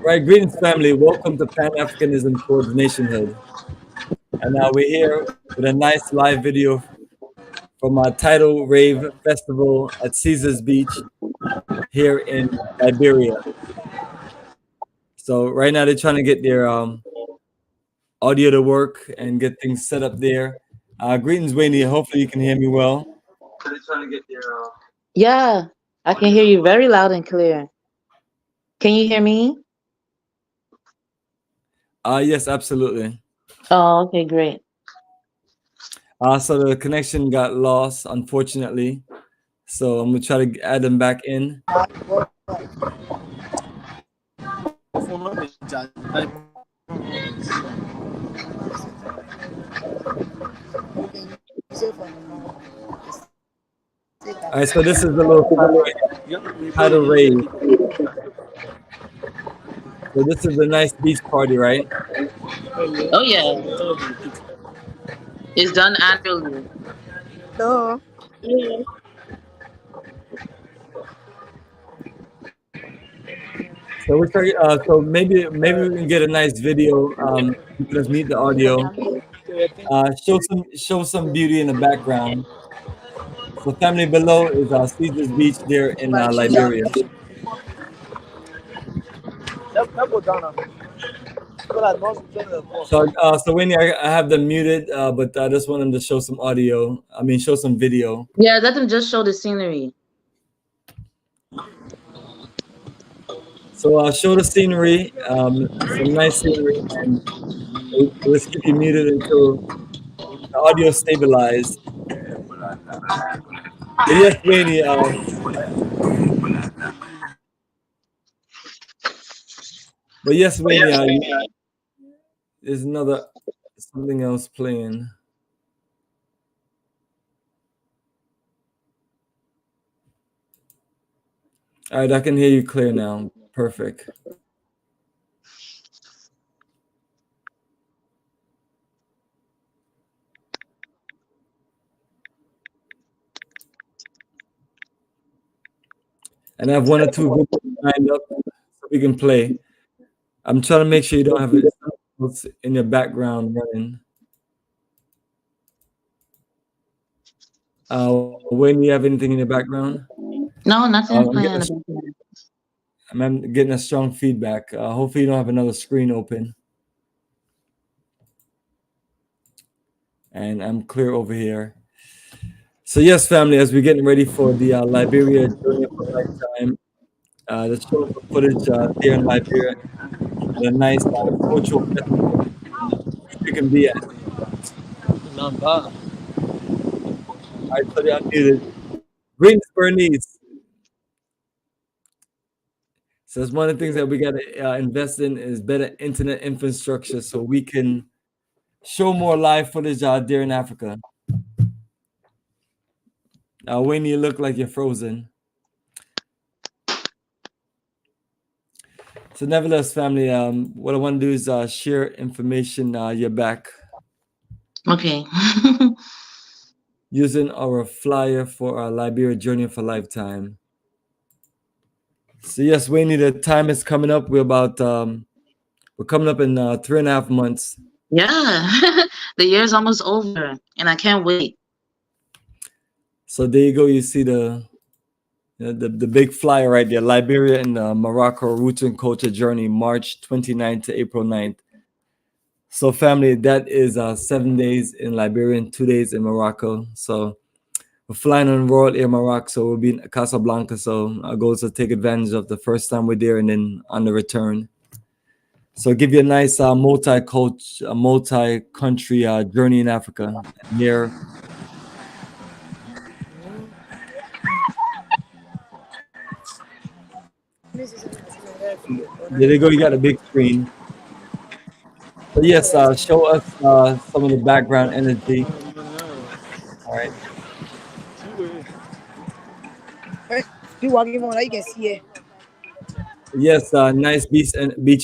Right, greetings, family. Welcome to Pan Africanism Coordination Hood. And we're here with a nice live video from our Tidal Rave Festival at Caesars Beach here in Liberia. So right now they're trying to get their audio to work and get things set up there. Greetings, Wayne. Hopefully you can hear me well. They're trying to get their Yeah, I can hear you very loud and clear. Can you hear me? Yes, absolutely. Oh, okay, great. So the connection got lost, unfortunately. So I'm gonna try to add them back in. All right, so this is the little Tidal Rave. So this is a nice beach party, right? Oh yeah, it's done annually. No. So we try. So maybe we can get a nice video. You can just mute the audio. Show some beauty in the background. So family below is Caesars Beach there in Liberia. So Winnie, I have them muted, but I just want them to show some audio. I mean, show some video. Yeah, let them just show the scenery. So show the scenery, some nice scenery, and let's keep you muted until the audio stabilized. But yes, Winnie. But yes, Wayne, there's something else playing. All right, I can hear you clear now. Perfect. And I have one or two videos lined up so we can play. I'm trying to make sure you don't have it in your background running. When do you have anything in your background? No, nothing playing. I'm getting a strong feedback. Hopefully you don't have another screen open. And I'm clear over here. So yes, family, as we're getting ready for the Liberia Journey for Lifetime, let's show some footage here in Liberia. A nice cultural festival you can be at. All right, so they're unmuted. Greetings, Bernice. So it's one of the things that we got to invest in is better internet infrastructure so we can show more live footage out there in Africa. Wayne, you look like you're frozen. So nevertheless, family, what I want to do is share information. You're back. Okay. Using our flyer for our Liberia Journey for Lifetime. So yes, Wayne, the time is coming up. We're coming up in 3.5 months. Yeah, the year's almost over, and I can't wait. So there you go. You see the big flyer right there, Liberia and Morocco Roots and Culture Journey, March 29th to April 9th. So family, that is 7 days in Liberia and 2 days in Morocco. So we're flying on Royal Air Morocco, so we'll be in Casablanca. So our goal is to take advantage of the first time we're there and then on the return. So give you a nice multi-country journey in Africa. And here, there you go. You got a big screen. So yes, show us some of the background energy. All right. You walking on, you can see it. Yes, nice beach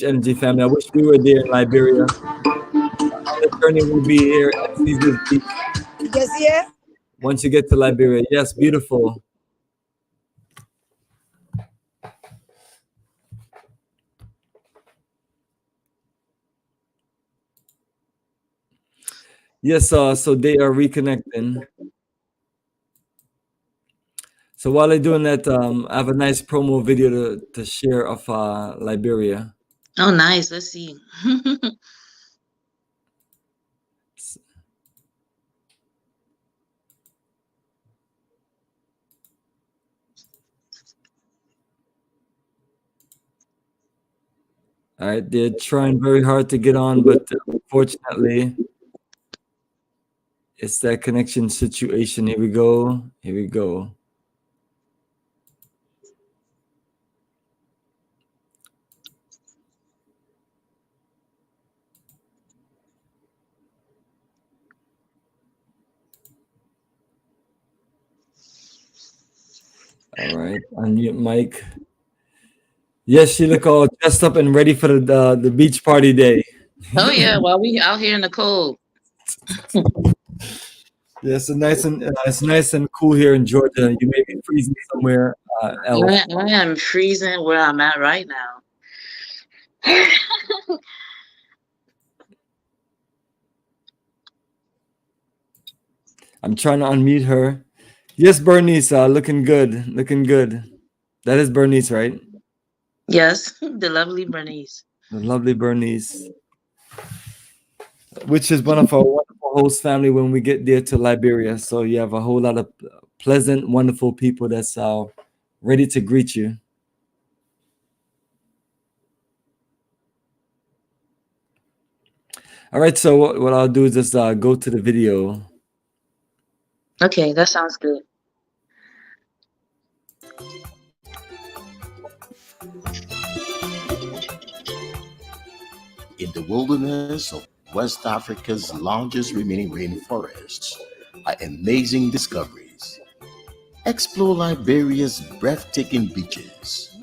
energy, family. I wish we were there in Liberia. The journey will be here at Caesars Beach. You can see it? Once you get to Liberia. Yes, beautiful. Yes, so they are reconnecting. So while they're doing that, I have a nice promo video to share of Liberia. Oh, nice. Let's see. All right, they're trying very hard to get on, but unfortunately, it's that connection situation. Here we go. Here we go. All right, unmute mic. Yes, she look all dressed up and ready for the beach party day. Oh yeah, while we out here in the cold. Yes, it's nice and cool here in Georgia. You may be freezing somewhere else. I am freezing where I'm at right now. I'm trying to unmute her. Yes, Bernice, looking good, looking good. That is Bernice, right? Yes, the lovely Bernice. The lovely Bernice, which is one of our wonderful host family when we get there to Liberia. So you have a whole lot of pleasant, wonderful people that's ready to greet you. All right, so what I'll do is just go to the video. Okay, that sounds good. In the wilderness of West Africa's largest remaining rainforests are amazing discoveries. Explore Liberia's breathtaking beaches.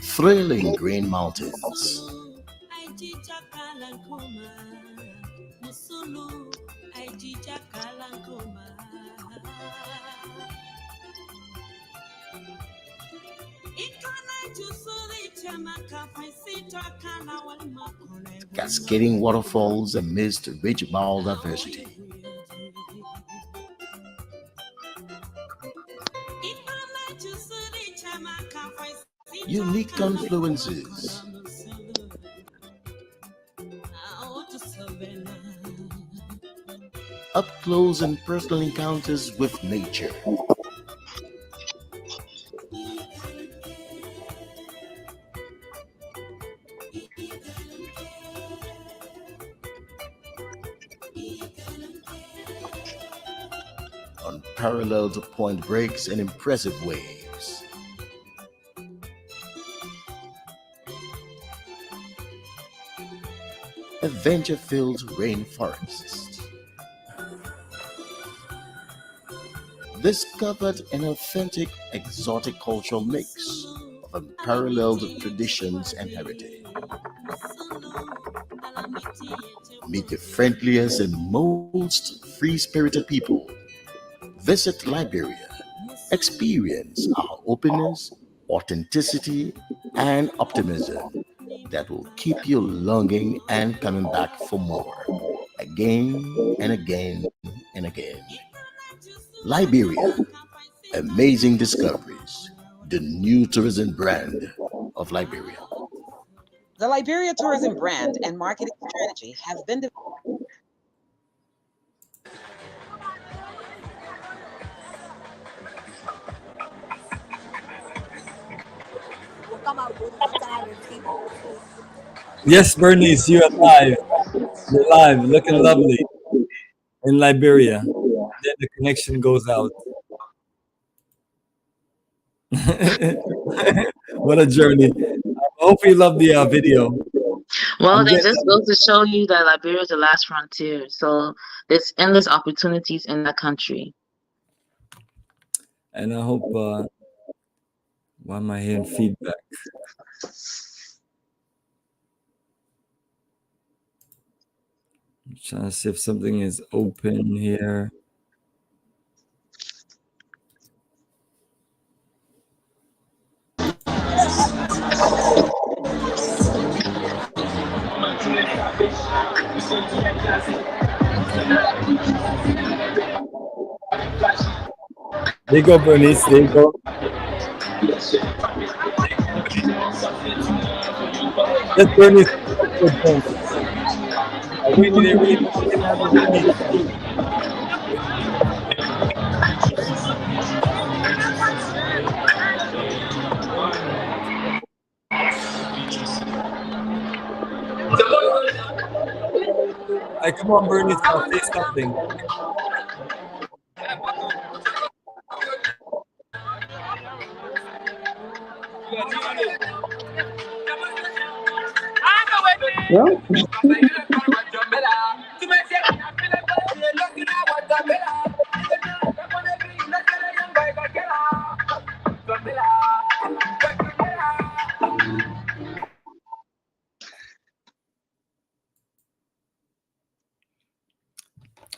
Thrilling Green Mountains. Cascading waterfalls amidst rich biodiversity. Unique confluences. Up close and personal encounters with nature. Unparalleled point breaks and impressive waves. Adventure-filled rainforests. Discovered an authentic exotic cultural mix of unparalleled traditions and heritage. Meet the friendliest and most free-spirited people. Visit Liberia. Experience our openness, authenticity, and optimism that will keep you longing and coming back for more, again and again and again. Liberia, amazing discoveries, the new tourism brand of Liberia. The Liberia tourism brand and marketing strategy has been developed. Yes, Bernice, you are live. You're live, looking lovely in Liberia. Then the connection goes out. What a journey. I hope you love the video. Well, that just goes to show you that Liberia is the last frontier. So there's endless opportunities in that country. And I hope, why am I hearing feedback? I'm trying to see if something is open here. There you go, Bernice. There you go. That's Bernice. Winnie, they really didn't have the Winnie. Hey, come on, Bernice. I'll say something. Well,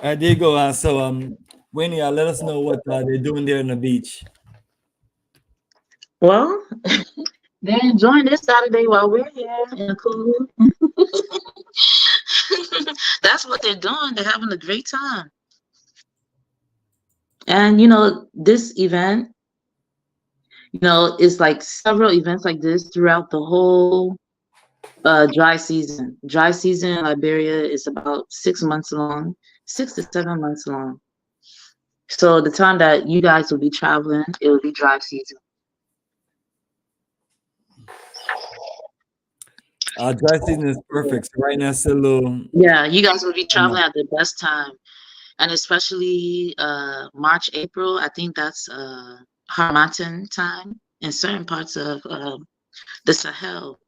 There you go. Winnie, let us know what they're doing there on the beach. well, they're enjoying this Saturday while we're here in the cool. That's what they're doing. They're having a great time. And this event, is like several events like this throughout the whole dry season. Dry season in Liberia is about 6 months long, 6 to 7 months long. So the time that you guys will be traveling, it will be dry season. Dry season is perfect. So right now, it's a little. Yeah, you guys will be traveling at the best time. And especially March, April, I think that's Harmattan time in certain parts of the Sahel.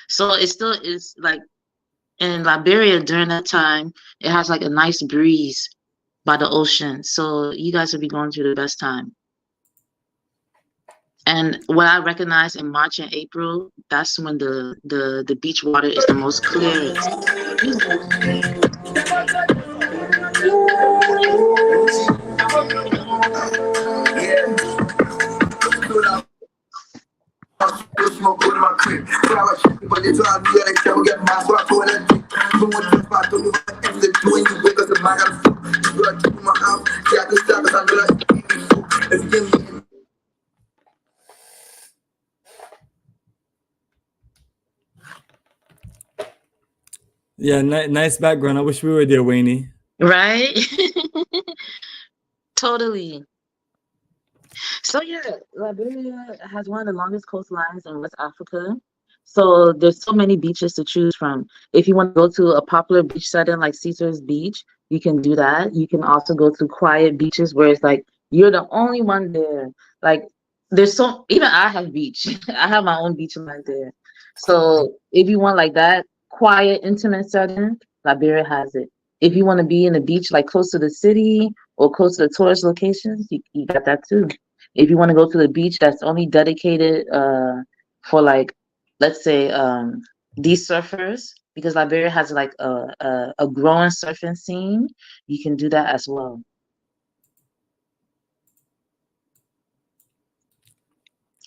So it still is like in Liberia during that time, it has like a nice breeze by the ocean. So you guys will be going through the best time. And what I recognize in March and April, that's when the beach water is the most clearest. Yeah, nice background. I wish we were there, Wayne. Right? Totally. So yeah, Liberia has one of the longest coastlines in West Africa. So there's so many beaches to choose from. If you want to go to a popular beach setting like Caesar's Beach, you can do that. You can also go to quiet beaches where it's like you're the only one there. Like even I have beach. I have my own beach right there. So if you want like that quiet, intimate setting, Liberia has it. If you want to be in a beach like close to the city or close to the tourist locations, you got that too. If you want to go to the beach that's only dedicated for like, let's say these surfers, because Liberia has like a growing surfing scene, you can do that as well.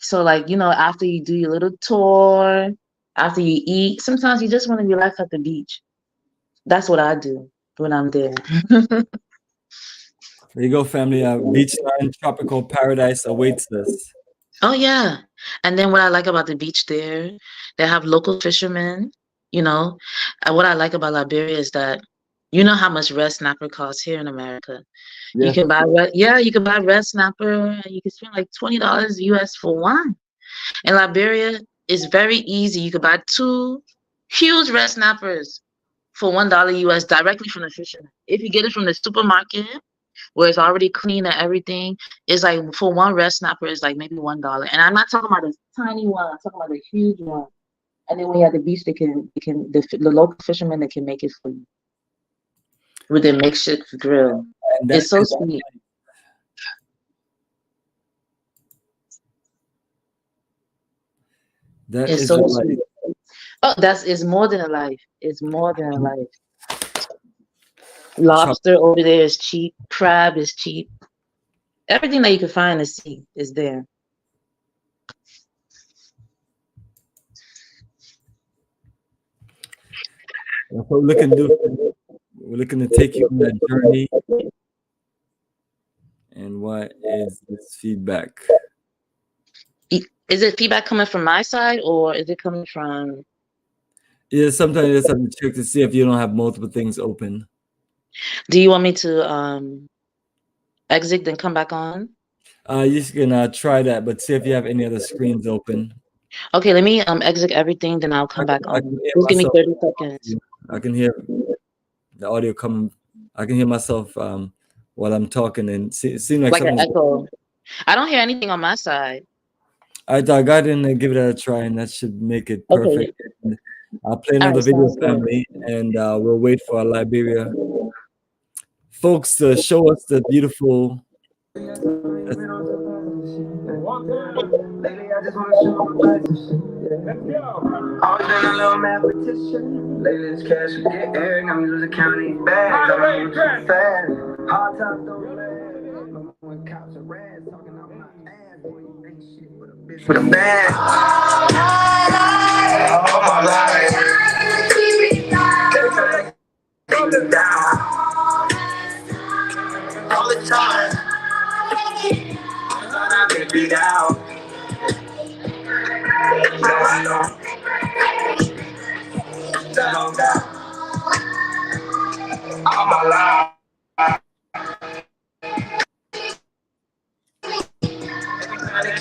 So like, after you do your little tour, after you eat, sometimes you just want to relax at the beach. That's what I do when I'm there. There you go, family. Beachline tropical paradise awaits us. Oh yeah. And then what I like about the beach there, they have local fishermen, And what I like about Liberia is that you know how much red snapper costs here in America. Yeah. You can buy you can buy red snapper and you can spend like $20 US for one. In Liberia, it's very easy. You can buy 2 huge red snappers for $1 US directly from the fisherman. If you get it from the supermarket, where it's already clean and everything, it's like for one red snapper is like maybe $1. And I'm not talking about a tiny one, I'm talking about a huge one. And then when you're at the beach, the local fishermen that can make it for you with their makeshift grill. It's so sweet. That it's is so sweet. Oh, it's more than a life. It's more than a life. Lobster over there is cheap. Crab is cheap. Everything that you can find in the sea is there. That's what we're looking to do. We're looking to take you on that journey. And what is this feedback? Is it feedback coming from my side or is it coming from? Yeah, sometimes you just have to check to see if you don't have multiple things open. Do you want me to exit then come back on? You can try that, but see if you have any other screens open. Okay, let me exit everything, then I'll come back I on. can hear Just give me myself 30 seconds. I can hear the audio coming. I can hear myself while I'm talking, and it seems like Like an something's. echo. I don't hear anything on my side. I go ahead and give it a try, and that should make it Okay. perfect. And I'll play All another right, video, sounds good. family, and we'll wait for our Liberia folks to show us the beautiful. Lately, I just wanna show my life and shit. Always been a little mathematician. Lately, this cash will get air. Got me losing count these bags. I'm moving too fast. Hard times don't last. No more cops and rats talking out my ass. Boy, you ain't shit but a bitch with a bag. All my life. They're trying to keep me down. All the time. I've been beat out. No, I know. All my life.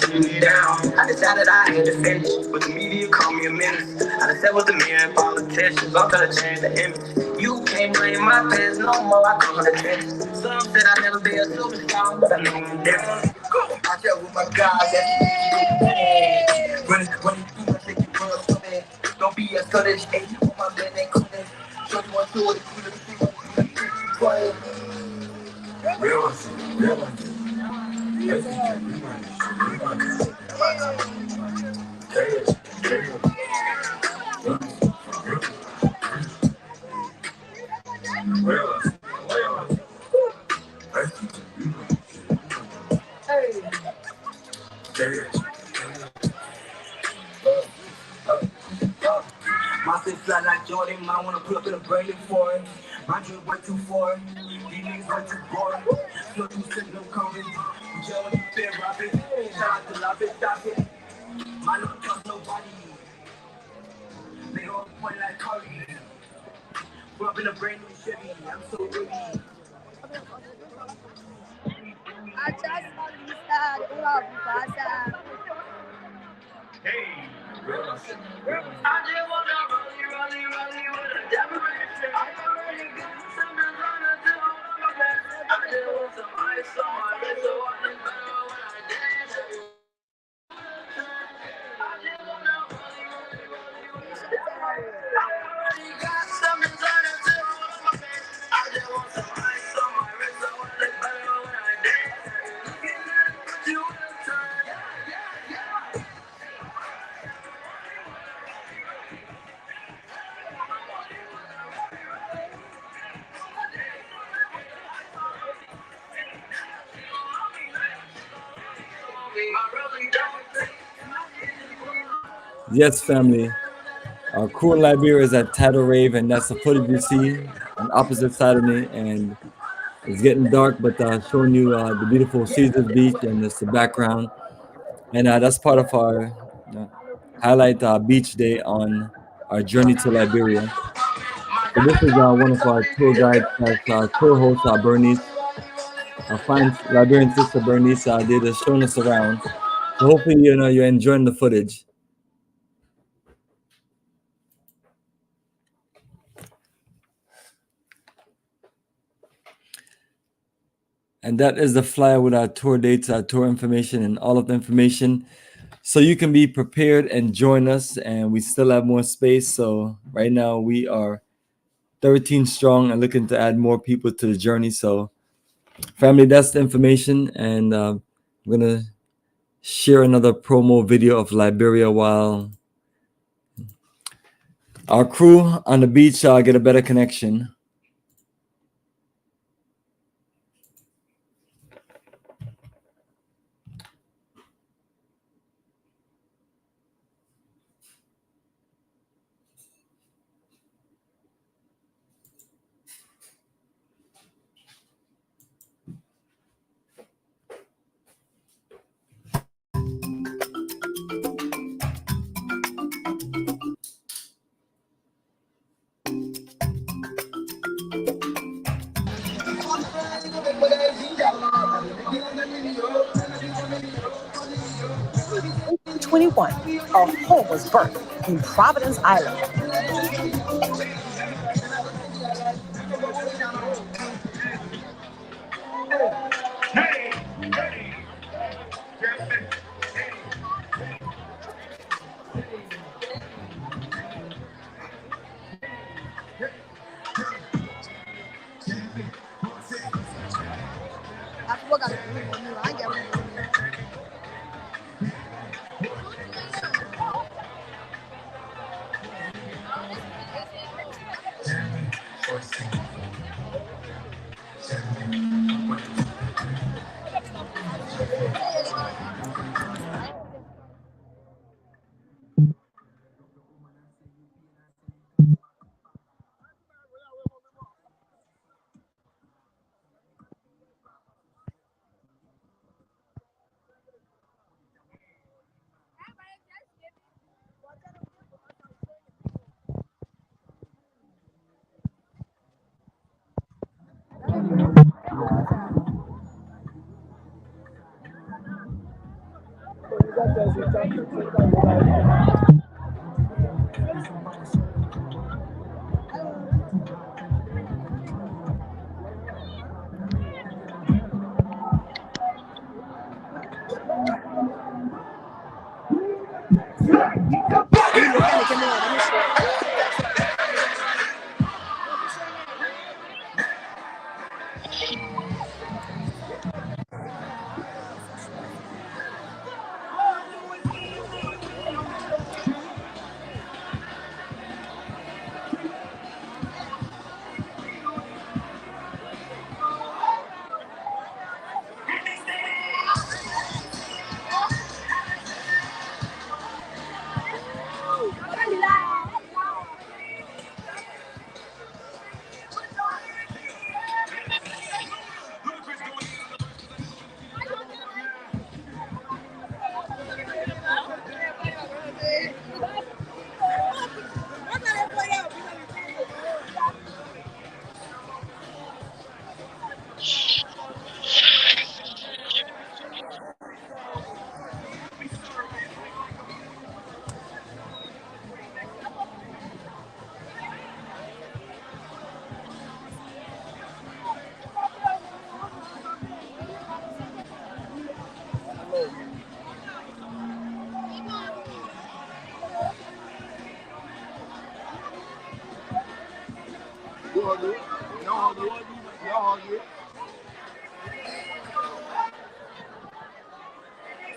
Keep me down. I decided I had to finish, but the media called me a menace. I just said with the mere politicians, I'm trying to change the image. You can't blame my past no more. I come from the trenches. Some said I'd never be a superstar, but I know I'm different. I dealt with my guys. Running through my ticket world, so bad. Don't be a study, hey, on my man, they come in. Show you what to it, quiet. Real my shit fly like Jordan, might wanna put up in a brand new foreign. My drip way too foreign, these niggas way too boring. No too sick, no coming. Jail when you feel robbing. Shout out to Love It, Stop It. My don't trust nobody. They all point like Carly. Grew up in a brand new Chevy, I'm so ready. I just understand love casa. Hey, I just wanna rollie with a diamond ring. I already got some designer to hold on my back. I just want some ice on my wrist so I can better when I dance. I just wanna rollie with a diamond ring. I already got some designer to hold on my back. I just want some ice on my wrist so I can better when I dance. Looking at what you wanna turn. Yes, family. Our crew in Liberia is at Tidal Rave, and that's the footage you see on the opposite side of me. And it's getting dark, but showing you the beautiful Caesars Beach, and it's the background. And that's part of our highlight beach day on our journey to Liberia. So this is one of our tour guides, tour hosts, Bernice. Our fine Liberian sister Bernice, they're just showing us around. So hopefully, you're enjoying the footage. And that is the flyer with our tour dates, our tour information, and all of the information. So you can be prepared and join us. And we still have more space. So right now we are 13 strong and looking to add more people to the journey. So family, that's the information. And I'm going to share another promo video of Liberia while our crew on the beach get a better connection. 1921, a home was birthed in Providence Island. I forgot to do it. I get it.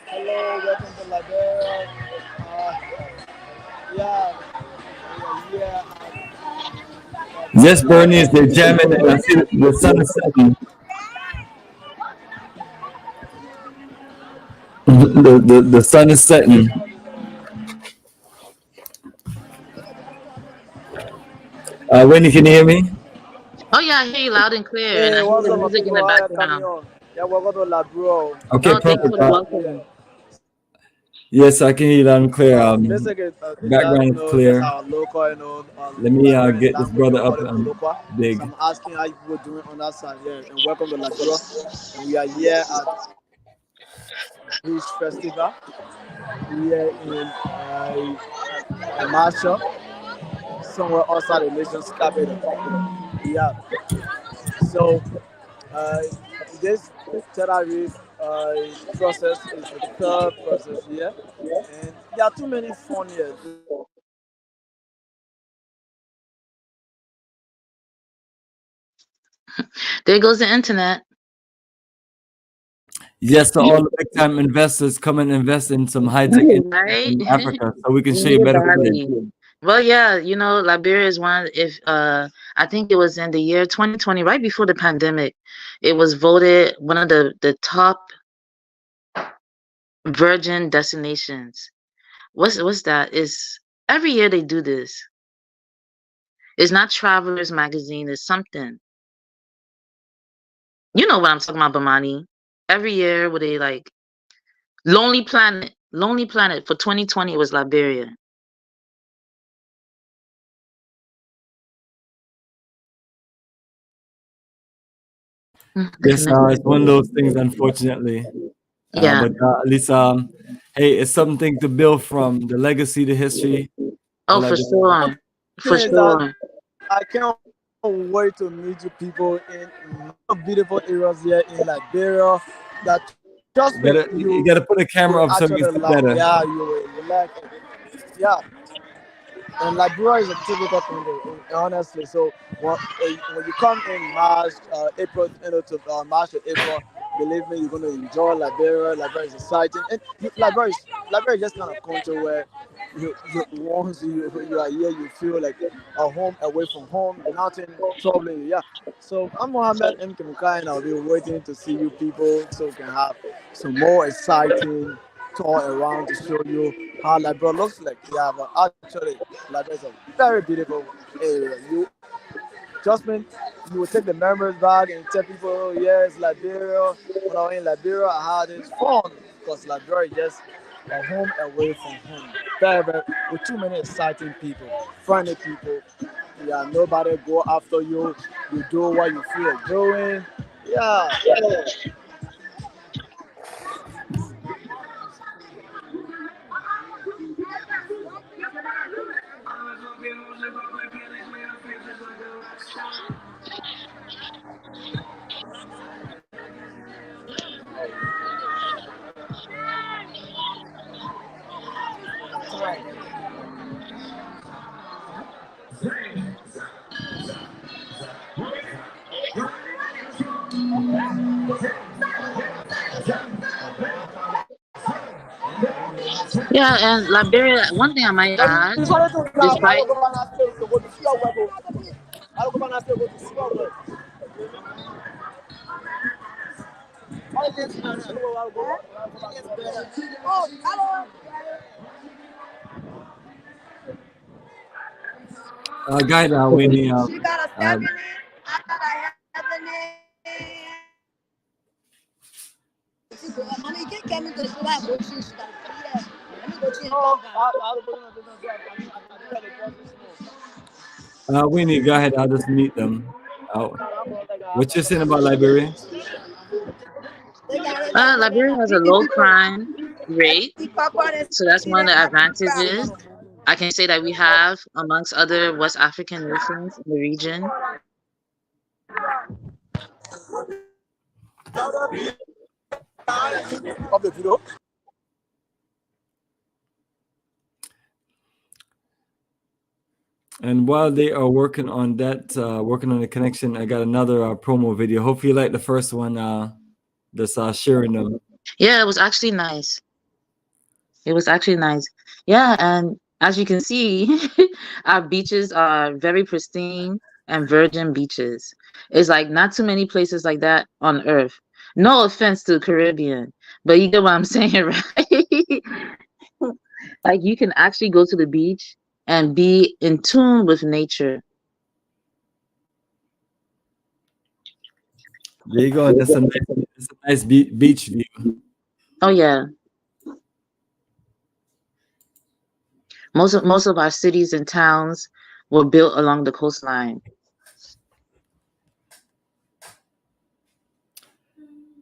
Hello, welcome to Liberia. Yeah, yeah. Yes, Bernice, they're jamming and I see the sun is setting. The sun is setting. Wendy, can you hear me? Oh yeah, I hear you loud and clear, and Hey, I hear what's the up, my music in the people? How you coming background. on? Yeah, welcome to Liberia. Okay, Oh, thank you perfect. for the welcome. Yes, I can hear you loud and clear. Basically, just Background is just clear. our local, Let me Liberian get this language. We brother call up it Kolokwa. So big. I'm asking how you people doing on that side. Yeah, and welcome to Liberia. And we are here at Beach Festival. Here in Marshall, somewhere outside the nation's capital. Yeah. So uh, this Tidal Rave process is the third process here, and there are too many fun here. There goes the internet. Yes, to all the big time investors, come and invest in some high tech Right? in Africa so we can We show you need it better badly. ways. Well, yeah, Liberia is one. If I think it was in the year 2020, right before the pandemic, it was voted one of the top virgin destinations. What's that? Is every year they do this. It's not Travelers Magazine. It's something. You know what I'm talking about, Bomani. Every year, where they like Lonely Planet. Lonely Planet for 2020 was Liberia. Yes, it's one of those things, unfortunately. Yeah. But at least hey, it's something to build from, the legacy, the history. I Oh, like for that. sure. For Thing is that sure. I can't wait to meet you people in beautiful areas here in Liberia. That trust me, You you gotta put a will camera up so we can actually see love. better. Yeah, you like it. Yeah. And Liberia is a typical country, honestly. So when you come in March, April, to March to April, believe me, you're going to enjoy Liberia. Liberia is exciting, and Liberia is just kind of country where once you are here, you feel like a home away from home, nothing troubling you. Yeah. So I'm Mohammed M. Kemukai, and I'll be waiting to see you people so we can have some more exciting tour around to show you how Liberia looks like. Yeah, but actually, Liberia is a very beautiful area. You just mean you will take the memories back and tell people, oh, yes, Liberia. When I was in Liberia, I had this fun because Liberia is just a home away from home. Very, with too many exciting people, friendly people. Yeah, nobody go after you. You do what you feel doing. Yeah. Yeah, and Liberia, one thing I might add, despite Guide, Winnie. She got a Uh, 7 in. I got a 7 in. Mommy, get Kevin to the slab. She got a 3. Let me go change Winnie, go ahead. I'll just meet them. What you saying about Liberia? Liberia has a low crime rate, so that's one of the advantages I can say that we have amongst other West African nations in the region. of the video. And while they are working on that, working on the connection, I got another promo video. Hope you like the first one. That's sharing them. Yeah, it was actually nice. It was actually nice. Yeah, and as you can see, our beaches are very pristine and virgin beaches. It's like not too many places like that on earth. No offense to the Caribbean, but you get what I'm saying, right? Like you can actually go to the beach and be in tune with nature. There you go. That's a nice beach view. Oh yeah. Most of our cities and towns were built along the coastline.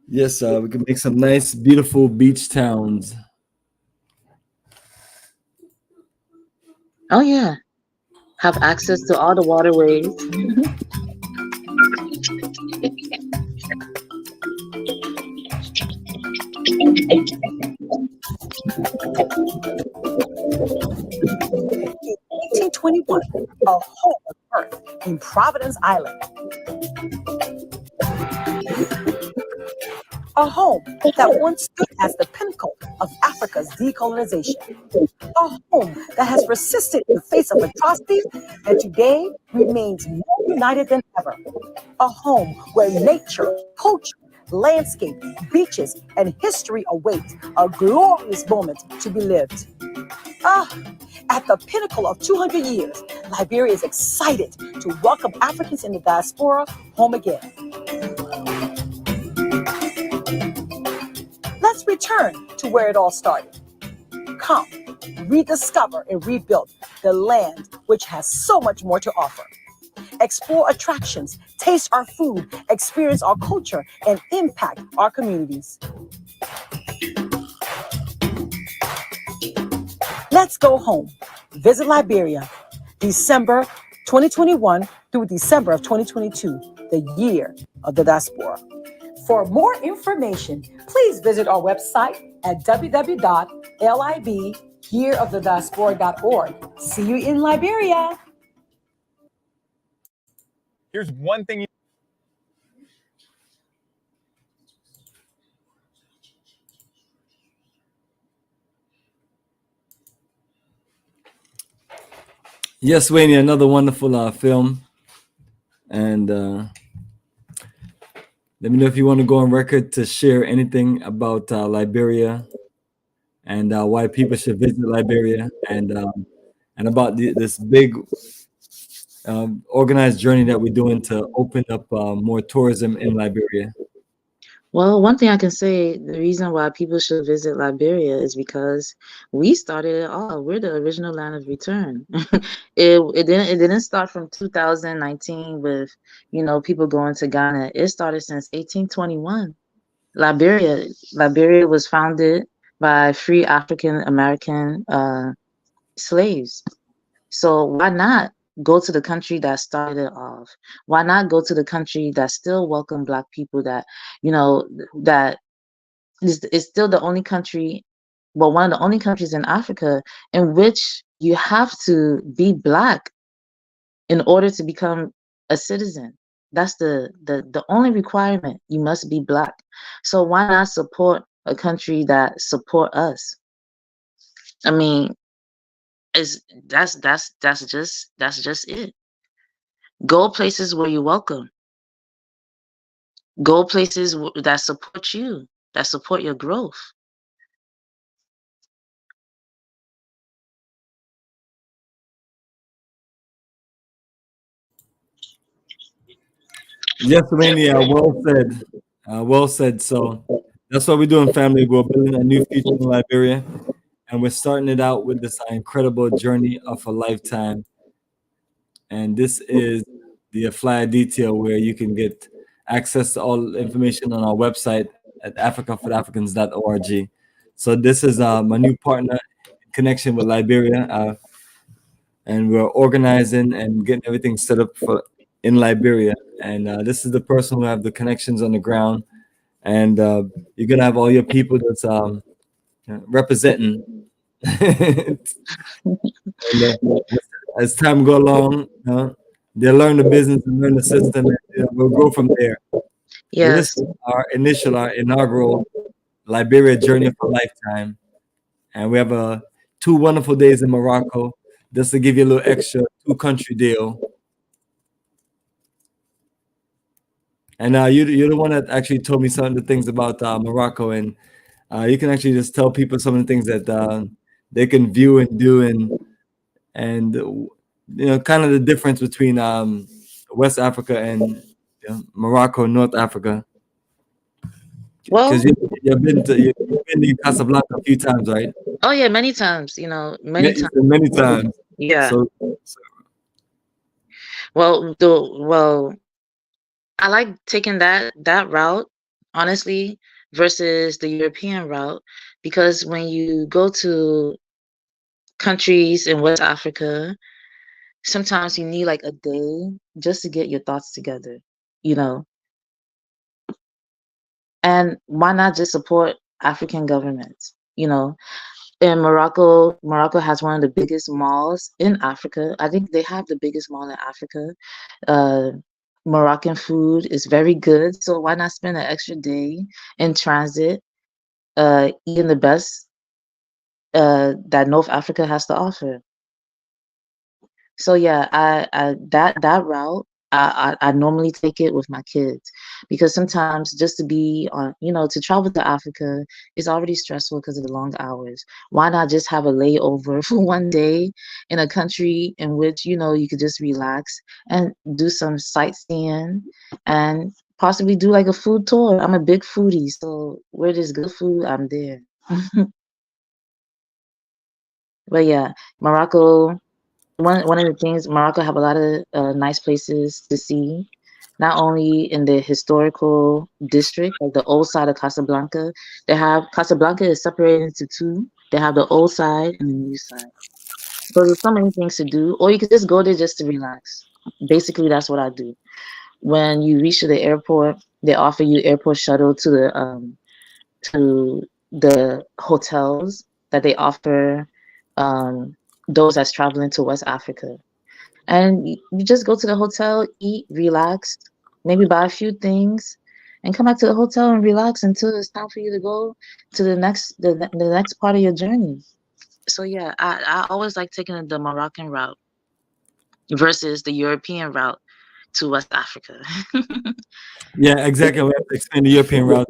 Yes, we can make some nice, beautiful beach towns. Oh yeah. Have access to all the waterways. 1821, a home of birth in Providence Island. A home that once stood as the pinnacle of Africa's decolonization. A home that has persisted in the face of atrocities and today remains more united than ever. A home where nature, culture, landscape, beaches, and history await a glorious moment to be lived. At the pinnacle of 200 years, Liberia is excited to welcome Africans in the diaspora home again. Let's return to where it all started. Come, rediscover and rebuild the land which has so much more to offer. Explore attractions, taste our food, experience our culture, and impact our communities. Let's Go Home. Visit Liberia, December 2021 through December of 2022, the year of the diaspora. For more information, please visit our website at www.libyearofthediaspora.org. See you in Liberia. Here's one thing. Yes, Wayne, another wonderful film. And let me know if you want to go on record to share anything about Liberia and why people should visit Liberia, and about this big organized journey that we're doing to open up more tourism in Liberia. Well, one thing I can say, the reason why people should visit Liberia is because we started it all. We're the original land of return. It didn't start from 2019 with, people going to Ghana. It started since 1821. Liberia was founded by free African American slaves. So why not go to the country that started it off? Why not go to the country that still welcome Black people, that that is still the only country, well, one of the only countries in Africa in which you have to be Black in order to become a citizen. That's the only requirement. You must be Black. So why not support a country that support us? I mean, that's just it. Go places where you're welcome. Go places that support you, that support your growth. Yes, Wayne, well said. Well said. So that's what we're doing, family. We're building a new future in Liberia, and we're starting it out with this incredible journey of a lifetime. And this is the flyer detail, where you can get access to all the information on our website at africaforafricans.org. So this is my new partner in connection with Liberia, and we're organizing and getting everything set up in Liberia. And this is the person who have the connections on the ground, and you're gonna have all your people that's representing. And, as time go along, they'll learn the business and learn the system, and we'll go from there. Yes. This is our inaugural Liberia journey of a lifetime, and we have 2 wonderful days in Morocco, just to give you a little extra 2-country deal. And you're the one that actually told me some of the things about Morocco, and you can actually just tell people some of the things that they can view and do, and kind of the difference between West Africa and Morocco, North Africa. Well, because you've been to Casablanca a few times, right? oh yeah, many times. Many times. Many times. Yeah. So Well, I like taking that route, honestly, versus the European route, because when you go to countries in West Africa, sometimes you need like a day just to get your thoughts together, and why not just support African governments? In Morocco has one of the biggest malls in Africa. I think they have the biggest mall in Africa. Moroccan food is very good, so why not spend an extra day in transit, eating the best that North Africa has to offer? So yeah, I that route, I normally take it with my kids, because sometimes just to be on, to travel to Africa is already stressful because of the long hours. Why not just have a layover for one day in a country in which, you could just relax and do some sightseeing and possibly do like a food tour. I'm a big foodie, so where there's good food, I'm there. But yeah, Morocco. One of the things, Morocco have a lot of nice places to see, not only in the historical district, like the old side of Casablanca. Casablanca is separated into two. They have the old side and the new side. So there's so many things to do, or you could just go there just to relax. Basically, that's what I do. When you reach to the airport, they offer you airport shuttle to the hotels that they offer those that's traveling to West Africa. And you just go to the hotel, eat, relax, maybe buy a few things, and come back to the hotel and relax until it's time for you to go to the next part of your journey. So yeah, I always like taking the Moroccan route versus the European route to West Africa. Yeah, exactly. We have to explain the European route.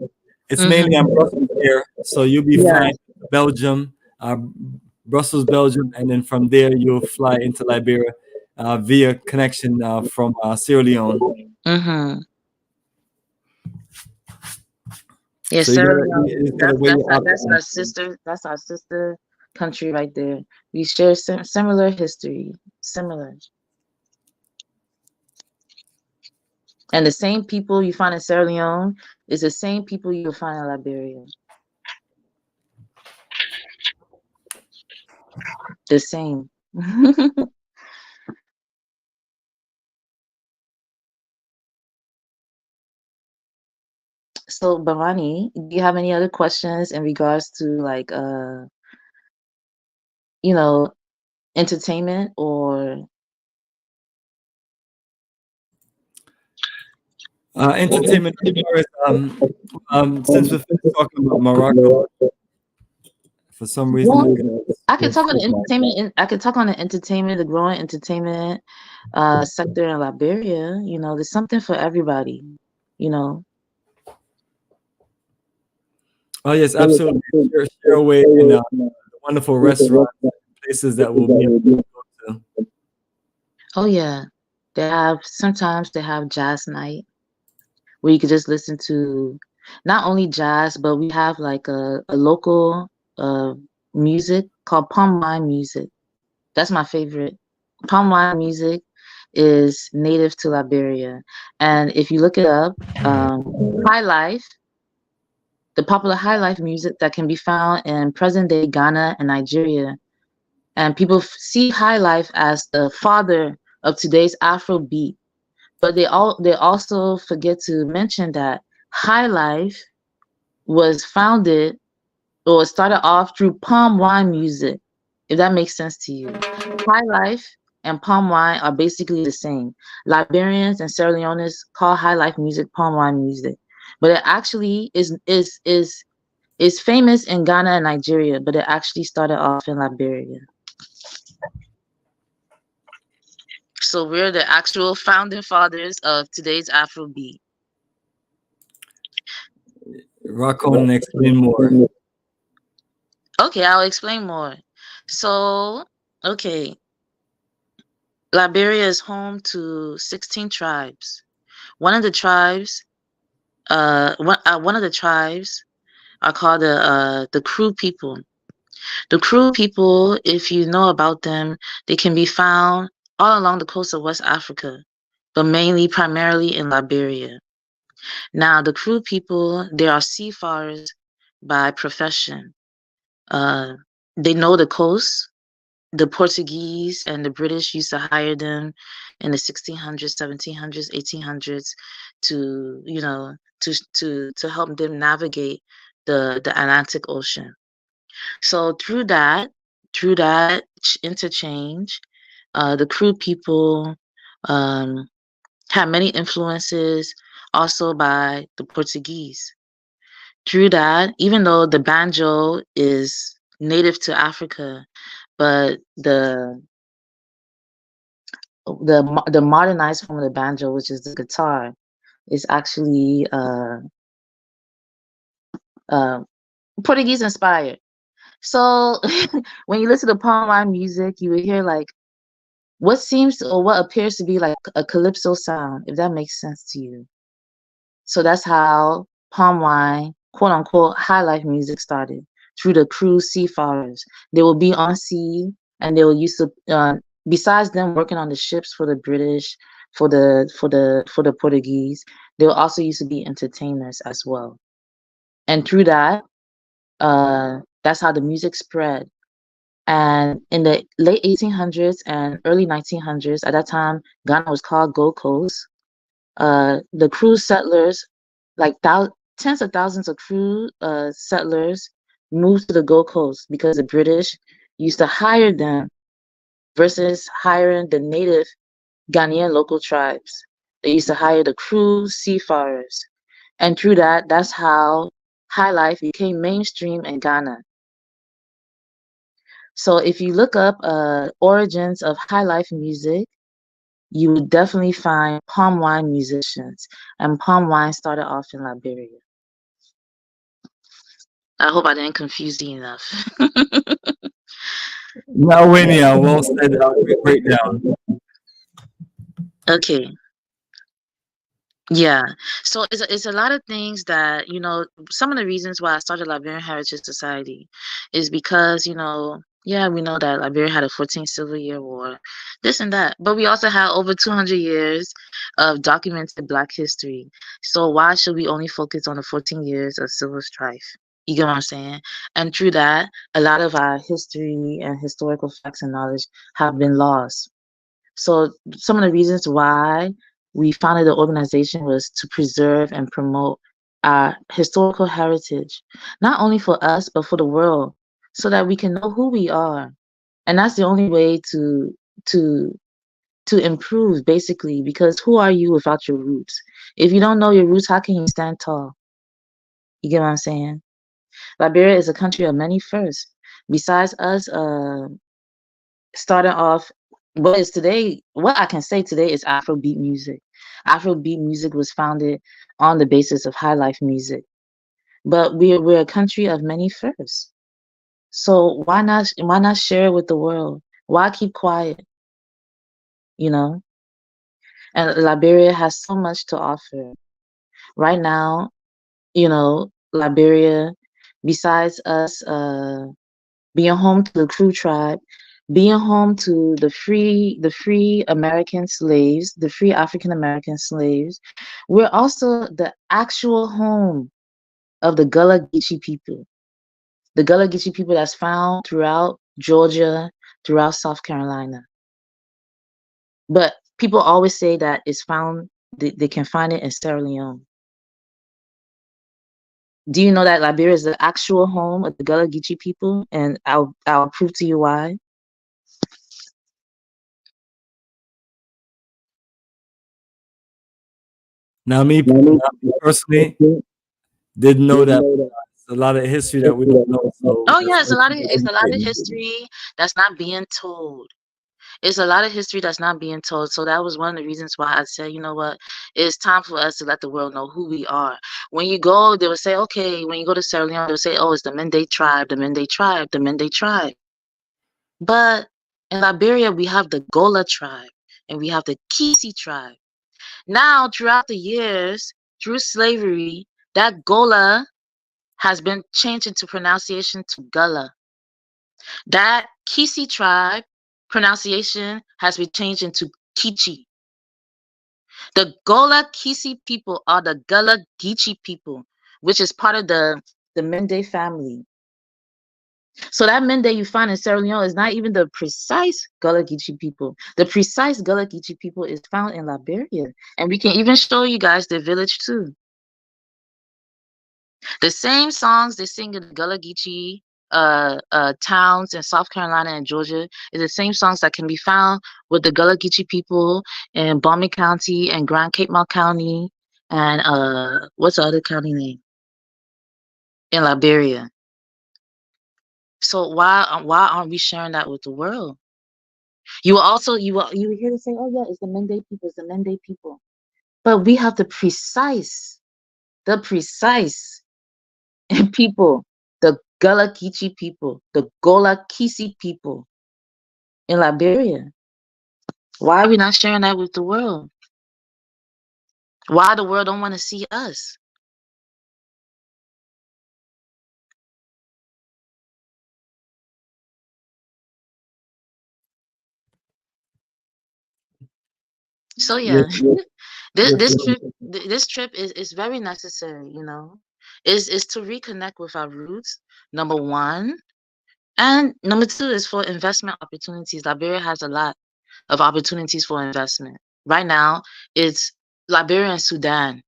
It's mainly on Brussels Air, so you'll be Yeah. flying to Belgium, Brussels, Belgium, and then from there you'll fly into Liberia via connection from Sierra Leone. Mm-hmm. Yeah, So you Sierra gotta, Leone. you gotta weigh your That's options. our sister. That's our sister country right there. We share similar history, similar. And the same people you find in Sierra Leone is the same people you'll find in Liberia. The same. So, Bhavani, do you have any other questions in regards to like you know, entertainment or Entertainment. Since we're finished talking about Morocco, for some reason well, I could there's talk on the entertainment. I could talk on the entertainment, the growing entertainment sector in Liberia. You know, there's something for everybody. You know. Oh yes, absolutely. Share away in the wonderful restaurants, places that will be able to go to. Oh yeah, sometimes they have jazz night where you could just listen to not only jazz, but we have like a local music called palm wine music. That's my favorite. Palm wine music is native to Liberia, and if you look it up, high life, the popular high life music that can be found in present day Ghana and Nigeria, and people see high life as the father of today's Afro beat. But they also forget to mention that high life was founded or started off through palm wine music, if that makes sense to you. High life and palm wine are basically the same. Liberians and Sierra Leoneans call high life music palm wine music, but it actually is famous in Ghana and Nigeria, but it actually started off in Liberia. So we're the actual founding fathers of today's Afrobeat. Rock on and explain more. Okay, I'll explain more. So, okay, Liberia is home to 16 tribes. One of the tribes, one of the tribes are called the Kru people. The Kru people, if you know about them, they can be found all along the coast of West Africa, but primarily in Liberia. Now, the Kru people, they are seafarers by profession. They know the coast. The Portuguese and the British used to hire them in the 1600s, 1700s, 1800s to, to help them navigate the Atlantic Ocean. So through that interchange, the Kru people had many influences also by the Portuguese. Through that, even though the banjo is native to Africa, but the modernized form of the banjo, which is the guitar, is actually Portuguese inspired. So when you listen to palm wine music, you will hear like what appears to be like a calypso sound, if that makes sense to you. So that's how palm wine, quote unquote, high life music started through the Kru seafarers. They will be on sea, and they will used to, besides them working on the ships for the British, for the Portuguese, they will also used to be entertainers as well. And through that, that's how the music spread. And in the late 1800s and early 1900s, at that time, Ghana was called Gold Coast. The crew settlers, like tens of thousands of crew settlers, moved to the Gold Coast because the British used to hire them versus hiring the native Ghanaian local tribes. They used to hire the crew seafarers. And through that, that's how high life became mainstream in Ghana. So if you look up origins of high life music, you would definitely find palm wine musicians. And palm wine started off in Liberia. I hope I didn't confuse you enough. Now, Winnie, well said. Great breakdown. Okay. Yeah. So it's a lot of things that, some of the reasons why I started Liberian Heritage Society is because, yeah, we know that Liberia had a 14th Civil Year War, this and that. But we also have over 200 years of documented Black history. So why should we only focus on the 14 years of civil strife? You get what I'm saying? And through that, a lot of our history and historical facts and knowledge have been lost. So some of the reasons why we founded the organization was to preserve and promote our historical heritage, not only for us, but for the world, so that we can know who we are. And that's the only way to improve, basically, because who are you without your roots? If you don't know your roots, how can you stand tall? You get what I'm saying? Liberia is a country of many firsts. Besides us starting off, what I can say today is Afrobeat music. Afrobeat music was founded on the basis of high life music. But we're a country of many firsts. So why not share it with the world? Why keep quiet? And Liberia has so much to offer. Right now, Liberia, besides us being home to the Crew tribe, being home to the free American slaves, the free African American slaves, we're also the actual home of the Gullah Geechee people. The Gullah Geechee people that's found throughout Georgia, throughout South Carolina. But people always say that it's found, they can find it in Sierra Leone. Do you know that Liberia is the actual home of the Gullah Geechee people? And I'll prove to you why. Now, me personally didn't know that. It's a lot of history that we don't know. So Oh yeah, it's a lot of history that's not being told. It's a lot of history that's not being told. So that was one of the reasons why I said, you know what, it's time for us to let the world know who we are. When you go, they will say, okay, when you go to Sierra Leone, they'll say, oh, it's the Mende tribe, the Mende tribe, the Mende tribe. But in Liberia, we have the Gola tribe and we have the Kisi tribe. Now, throughout the years, through slavery, that Gola has been changed into pronunciation to Gullah. That Kisi tribe pronunciation has been changed into Kichi. The Gola Kisi people are the Gullah Geechee people, which is part of the Mende family. So that Mende you find in Sierra Leone is not even the precise Gullah Geechee people. The precise Gullah Geechee people is found in Liberia. And we can even show you guys their village too. The same songs they sing in the Gullah Geechee towns in South Carolina and Georgia is the same songs that can be found with the Gullah Geechee people in Bomani County and Grand Cape Mount County and what's the other county name? In Liberia. So why aren't we sharing that with the world? You will hear to say, oh yeah, it's the Mende people, it's the Mende people. But we have the precise people, the Gullah Geechee people, the Gola Kisi people in Liberia. Why are we not sharing that with the world? Why the world don't want to see us? So yeah, this trip is very necessary, is to reconnect with our roots, number one, And number 2 is for investment opportunities. Liberia has a lot of opportunities for investment. Right now, it's Liberia and Sudan.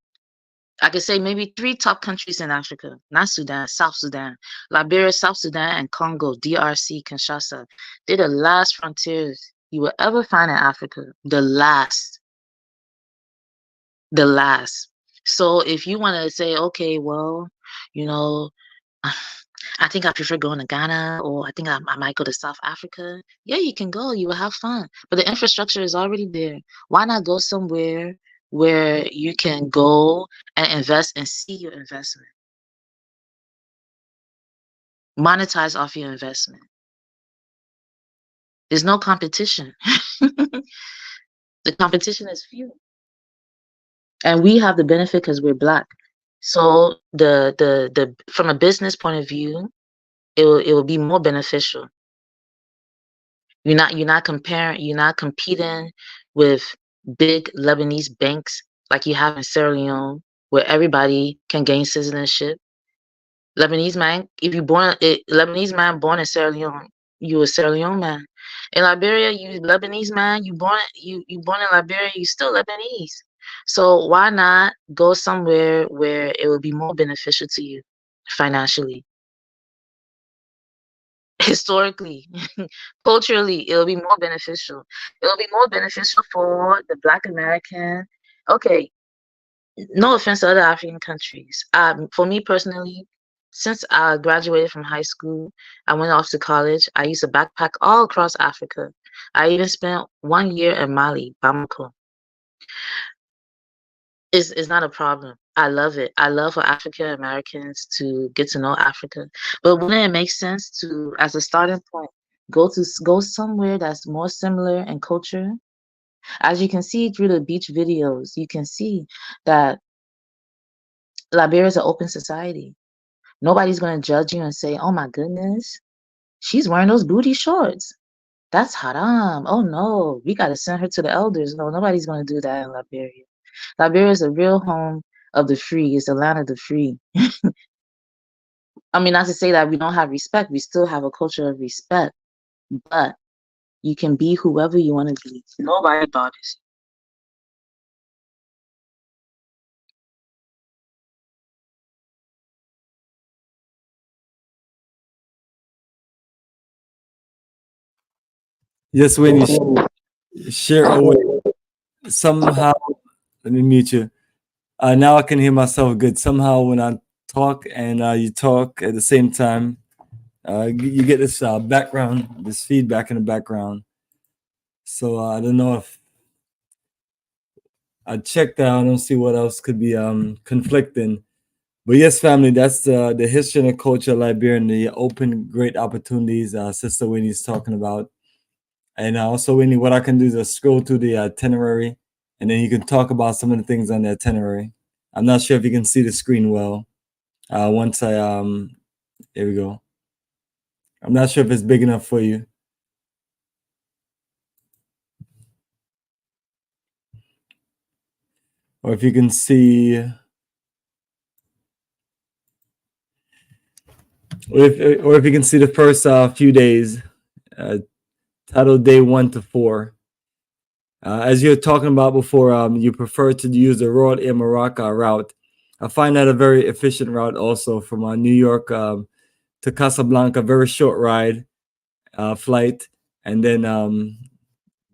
I could say maybe 3 top countries in Africa, not Sudan, South Sudan. Liberia, South Sudan, and Congo, DRC, Kinshasa. They're the last frontiers you will ever find in Africa. The last. The last. So if you want to say, okay, well, you know, I think I prefer going to Ghana, or I think I might go to South Africa. Yeah, you can go. You will have fun. But the infrastructure is already there. Why not go somewhere where you can go and invest and see your investment? Monetize off your investment. There's no competition. The competition is few. And we have the benefit because we're Black. So the from a business point of view, it will be more beneficial. You're not competing with big Lebanese banks like you have in Sierra Leone, where everybody can gain citizenship. Lebanese man, if you Lebanese man born in Sierra Leone, you a Sierra Leone man. In Liberia, you Lebanese man, you born in Liberia, you still Lebanese. So why not go somewhere where it will be more beneficial to you financially? Historically, culturally, it'll be more beneficial. It'll be more beneficial for the Black American. Okay, no offense to other African countries. For me personally, since I graduated from high school, I went off to college. I used to backpack all across Africa. I even spent 1 year in Mali, Bamako. It's not a problem. I love it. I love for African Americans to get to know Africa. But wouldn't it make sense to, as a starting point, go somewhere that's more similar in culture? As you can see through the beach videos, you can see that Liberia is an open society. Nobody's going to judge you and say, "Oh my goodness, she's wearing those booty shorts. That's haram. Oh no, we got to send her to the elders." No, nobody's going to do that in Liberia. Liberia is a real home of the free. It's the land of the free. I mean, not to say that we don't have respect. We still have a culture of respect. But you can be whoever you want to be. Nobody bothers Yes, when you share away somehow. Let me mute you. Now I can hear myself good. Somehow when I talk and you talk at the same time, you get this background, this feedback in the background. So I don't know if I checked out. I don't see what else could be conflicting. But yes, family, that's the history and the culture of Liberia and the open great opportunities Sister Winnie's talking about. And also, Winnie, what I can do is just scroll through the itinerary, and then you can talk about some of the things on the itinerary. I'm not sure if you can see the screen well. Once I here we go. I'm not sure if it's big enough for you. Or if you can see, or if you can see the first few days, title day 1 to 4. As you're talking about before, you prefer to use the Royal Air Morocco route. I find that a very efficient route also from New York to Casablanca, very short ride flight. And then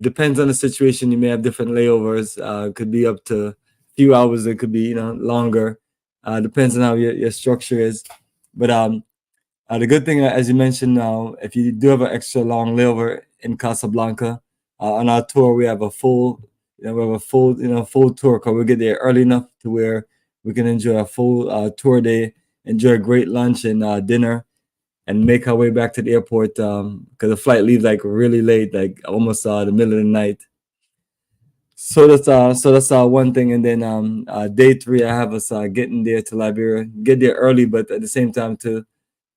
depends on the situation. You may have different layovers. Could be up to a few hours. It could be longer. Depends on how your structure is. But the good thing, as you mentioned, if you do have an extra long layover in Casablanca, on our tour we have a full, full tour because we'll get there early enough to where we can enjoy a full tour day, enjoy a great lunch and dinner, and make our way back to the airport because the flight leaves like really late, like almost the middle of the night. So that's one thing, and then day 3 I have us getting there to Liberia, get there early, but at the same time too,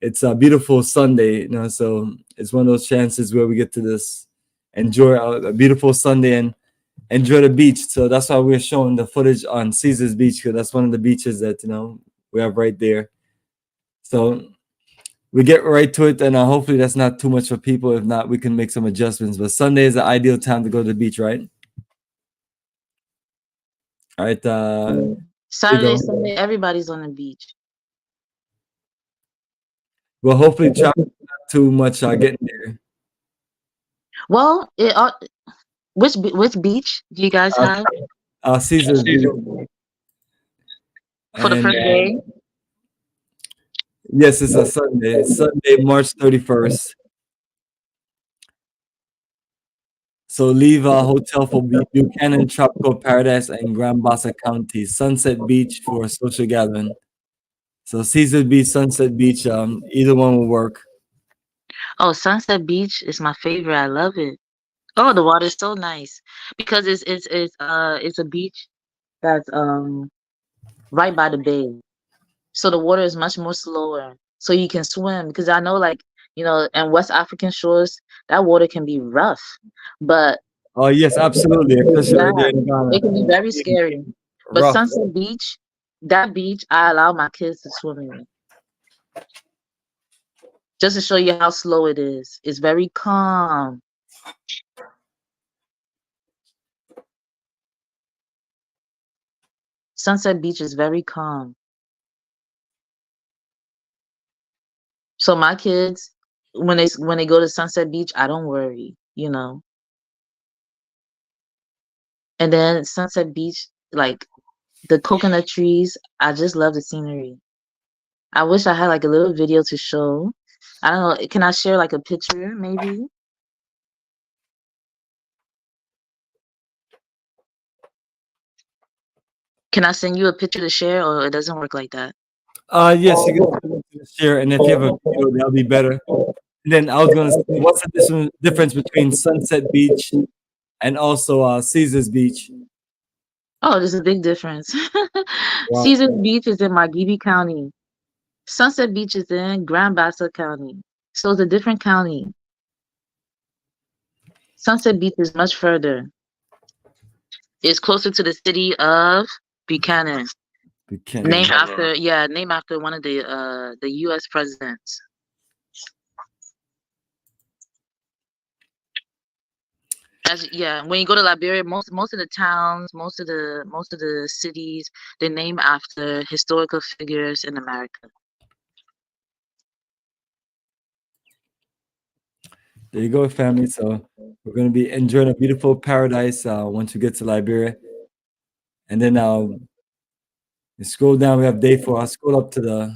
it's a beautiful Sunday, so it's one of those chances where we get to this enjoy a beautiful Sunday and enjoy the beach. So that's why we're showing the footage on Caesar's Beach, because that's one of the beaches that we have right there. So we get right to it, and hopefully that's not too much for people. If not, we can make some adjustments. But Sunday is the ideal time to go to the beach, right? All right. Saturday, Sunday, everybody's on the beach. Well, hopefully, traffic not too much getting there. Well, which beach do you guys have Caesar's Beach. for the And, first day? yes, it's a Sunday. Sunday, March 31st. So leave a hotel for Buchanan Tropical Paradise and Grand Bassa County. Sunset Beach for a social gathering. So Caesar Beach, Sunset Beach, either one will work. Oh, Sunset Beach is my favorite. I love it. Oh, the water is so nice because it's a beach that's right by the bay. So the water is much more slower. So you can swim because I know like, in West African shores, that water can be rough. But Oh yes, absolutely. Especially right there yeah, in Ghana. it can be very scary. But Rough. Sunset Beach, that beach, I allow my kids to swim in. Just to show you how slow it is. It's very calm. Sunset Beach is very calm. So my kids, when they go to Sunset Beach, I don't worry, And then Sunset Beach, like the coconut trees, I just love the scenery. I wish I had like a little video to show. I don't know. Can I share like a picture maybe? Can I send you a picture to share, or it doesn't work like that? Yes, you can share, and if you have a video, that'll be better. And then I was gonna say, what's the difference between Sunset Beach and also Caesar's Beach? Oh, there's a big difference. Wow. Caesar's Beach is in Margibi County. Sunset Beach is in Grand Bassa County. So it's a different county. Sunset Beach is much further. It's closer to the city of Buchanan. Named after one of the US presidents. When you go to Liberia, most of the towns, most of the cities, they're named after historical figures in America. There you go, family. So we're gonna be enjoying a beautiful paradise once we get to Liberia. And then you scroll down, we have day 4. I'll scroll up to the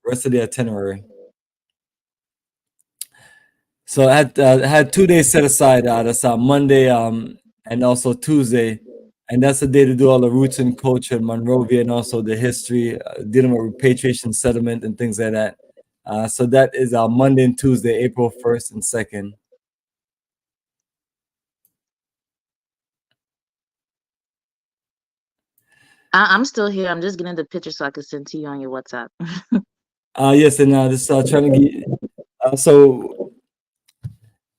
rest of the itinerary. So I had 2 days set aside. That's Monday and also Tuesday. And that's the day to do all the roots and culture in Monrovia and also the history, dealing with repatriation, settlement, and things like that. So that is Monday and Tuesday, April 1st and 2nd. I'm still here. I'm just getting the picture so I can send to you on your WhatsApp. Yes, and just trying to get. So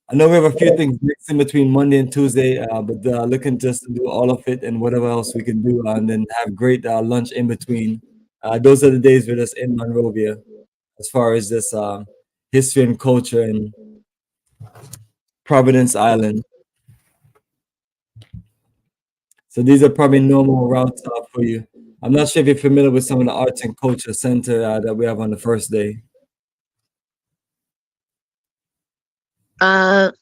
I know we have a few things mixed in between Monday and Tuesday, but looking just to do all of it and whatever else we can do, and then have great lunch in between. Those are the days with us in Monrovia, as far as this history and culture in Providence Island. So these are probably normal routes for you. I'm not sure if you're familiar with some of the arts and culture center that we have on the first day. The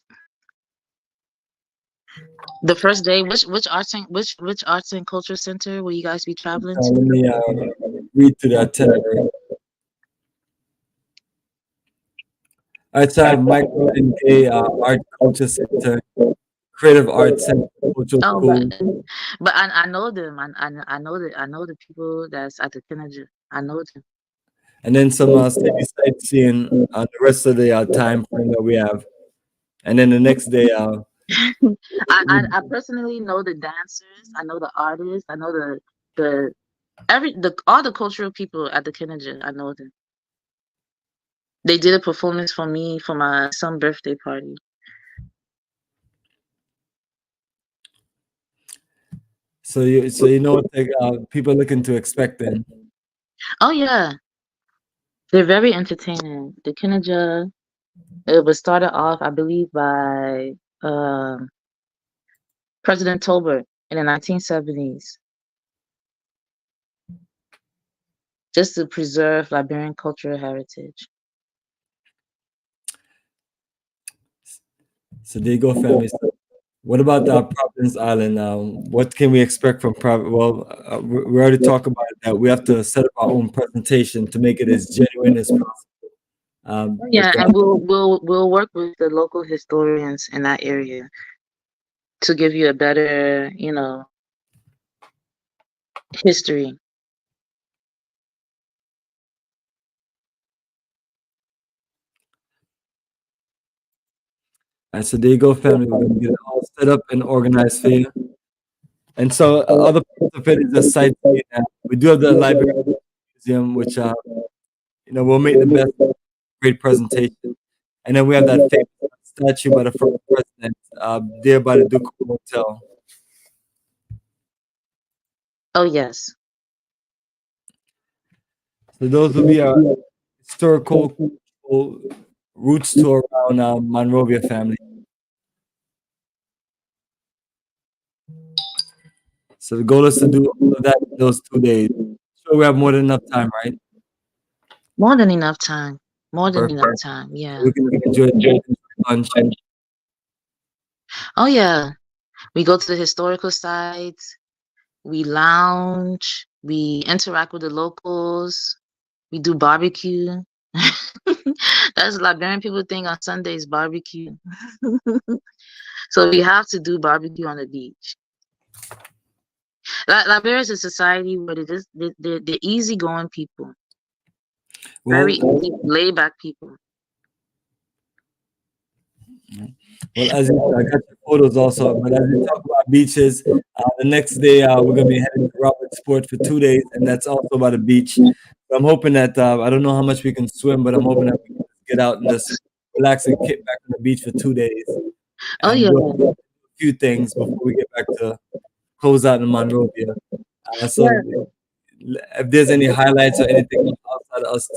first day, which arts and culture center will you guys be traveling to? Let me read through the itinerary. All right, so I have Micro and Gay Art Culture Center, Creative Arts Center, Cultural School. But I know them. I know the people that's at the Kennedy. I know them. And then some city sightseeing the rest of the time frame that we have. And then the next day, I personally know the dancers. I know the artists. I know all the cultural people at the Kennedy. I know them. They did a performance for me for my son's birthday party. So you know what people are looking to expect then. Oh yeah. They're very entertaining. The Kinaja, it was started off, I believe, by President Tolbert in the 1970s, just to preserve Liberian cultural heritage. So there you go, family. So what about Providence Island? What can we expect from Providence? Well, we already talked about it, that we have to set up our own presentation to make it as genuine as possible. Yeah, and we'll work with the local historians in that area to give you a better, history. And so there you go, family. We're gonna get it all set up and organized for you. And so other parts of it is a sightseeing. We do have the Liberian Museum, which we'll make the best great presentation. And then we have that famous statue by the first president there by the Duke Hotel. Oh yes. So those will be our historical roots tour around Monrovia, family. So the goal is to do all of that in those 2 days. So we have more than enough time, right? More than enough time. More than Perfect. enough time. Yeah. We can enjoy lunch. Oh yeah. We go to the historical sites. We lounge. We interact with the locals. We do barbecue. That's Liberian people think on Sundays barbecue. So we have to do barbecue on the beach. Liberia is a society where they're easygoing people. Very easy, laid back people. Well, as I got your photos also, but as we talk about beaches, the next day we're gonna be heading to Robertsport for 2 days, and that's also by the beach. So I'm hoping that I don't know how much we can swim, but I'm hoping that we can get out and just relax and kick back on the beach for 2 days. Oh yeah. Do a few things before we get back to close out in Monrovia. If there's any highlights or anything outside of us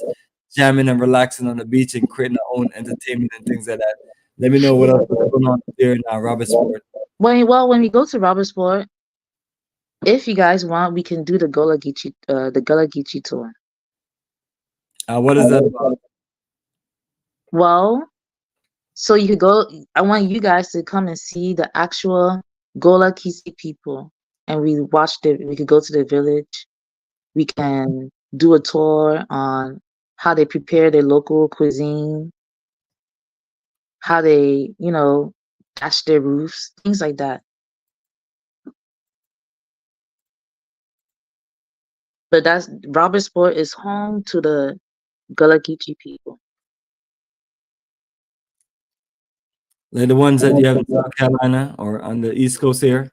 jamming and relaxing on the beach and creating our own entertainment and things like that, let me know what else is going on there in Robertsport. Well, when we go to Robertsport, if you guys want, we can do the Gullah Geechee tour. What is that about? Well, so you could go. I want you guys to come and see the actual Gullah Geechee people, and we could go to the village. We can do a tour on how they prepare their local cuisine, how they, thatch their roofs, things like that. But Robertsport is home to the Gullah Geechee people. Like the ones that you have in South Carolina or on the East Coast here?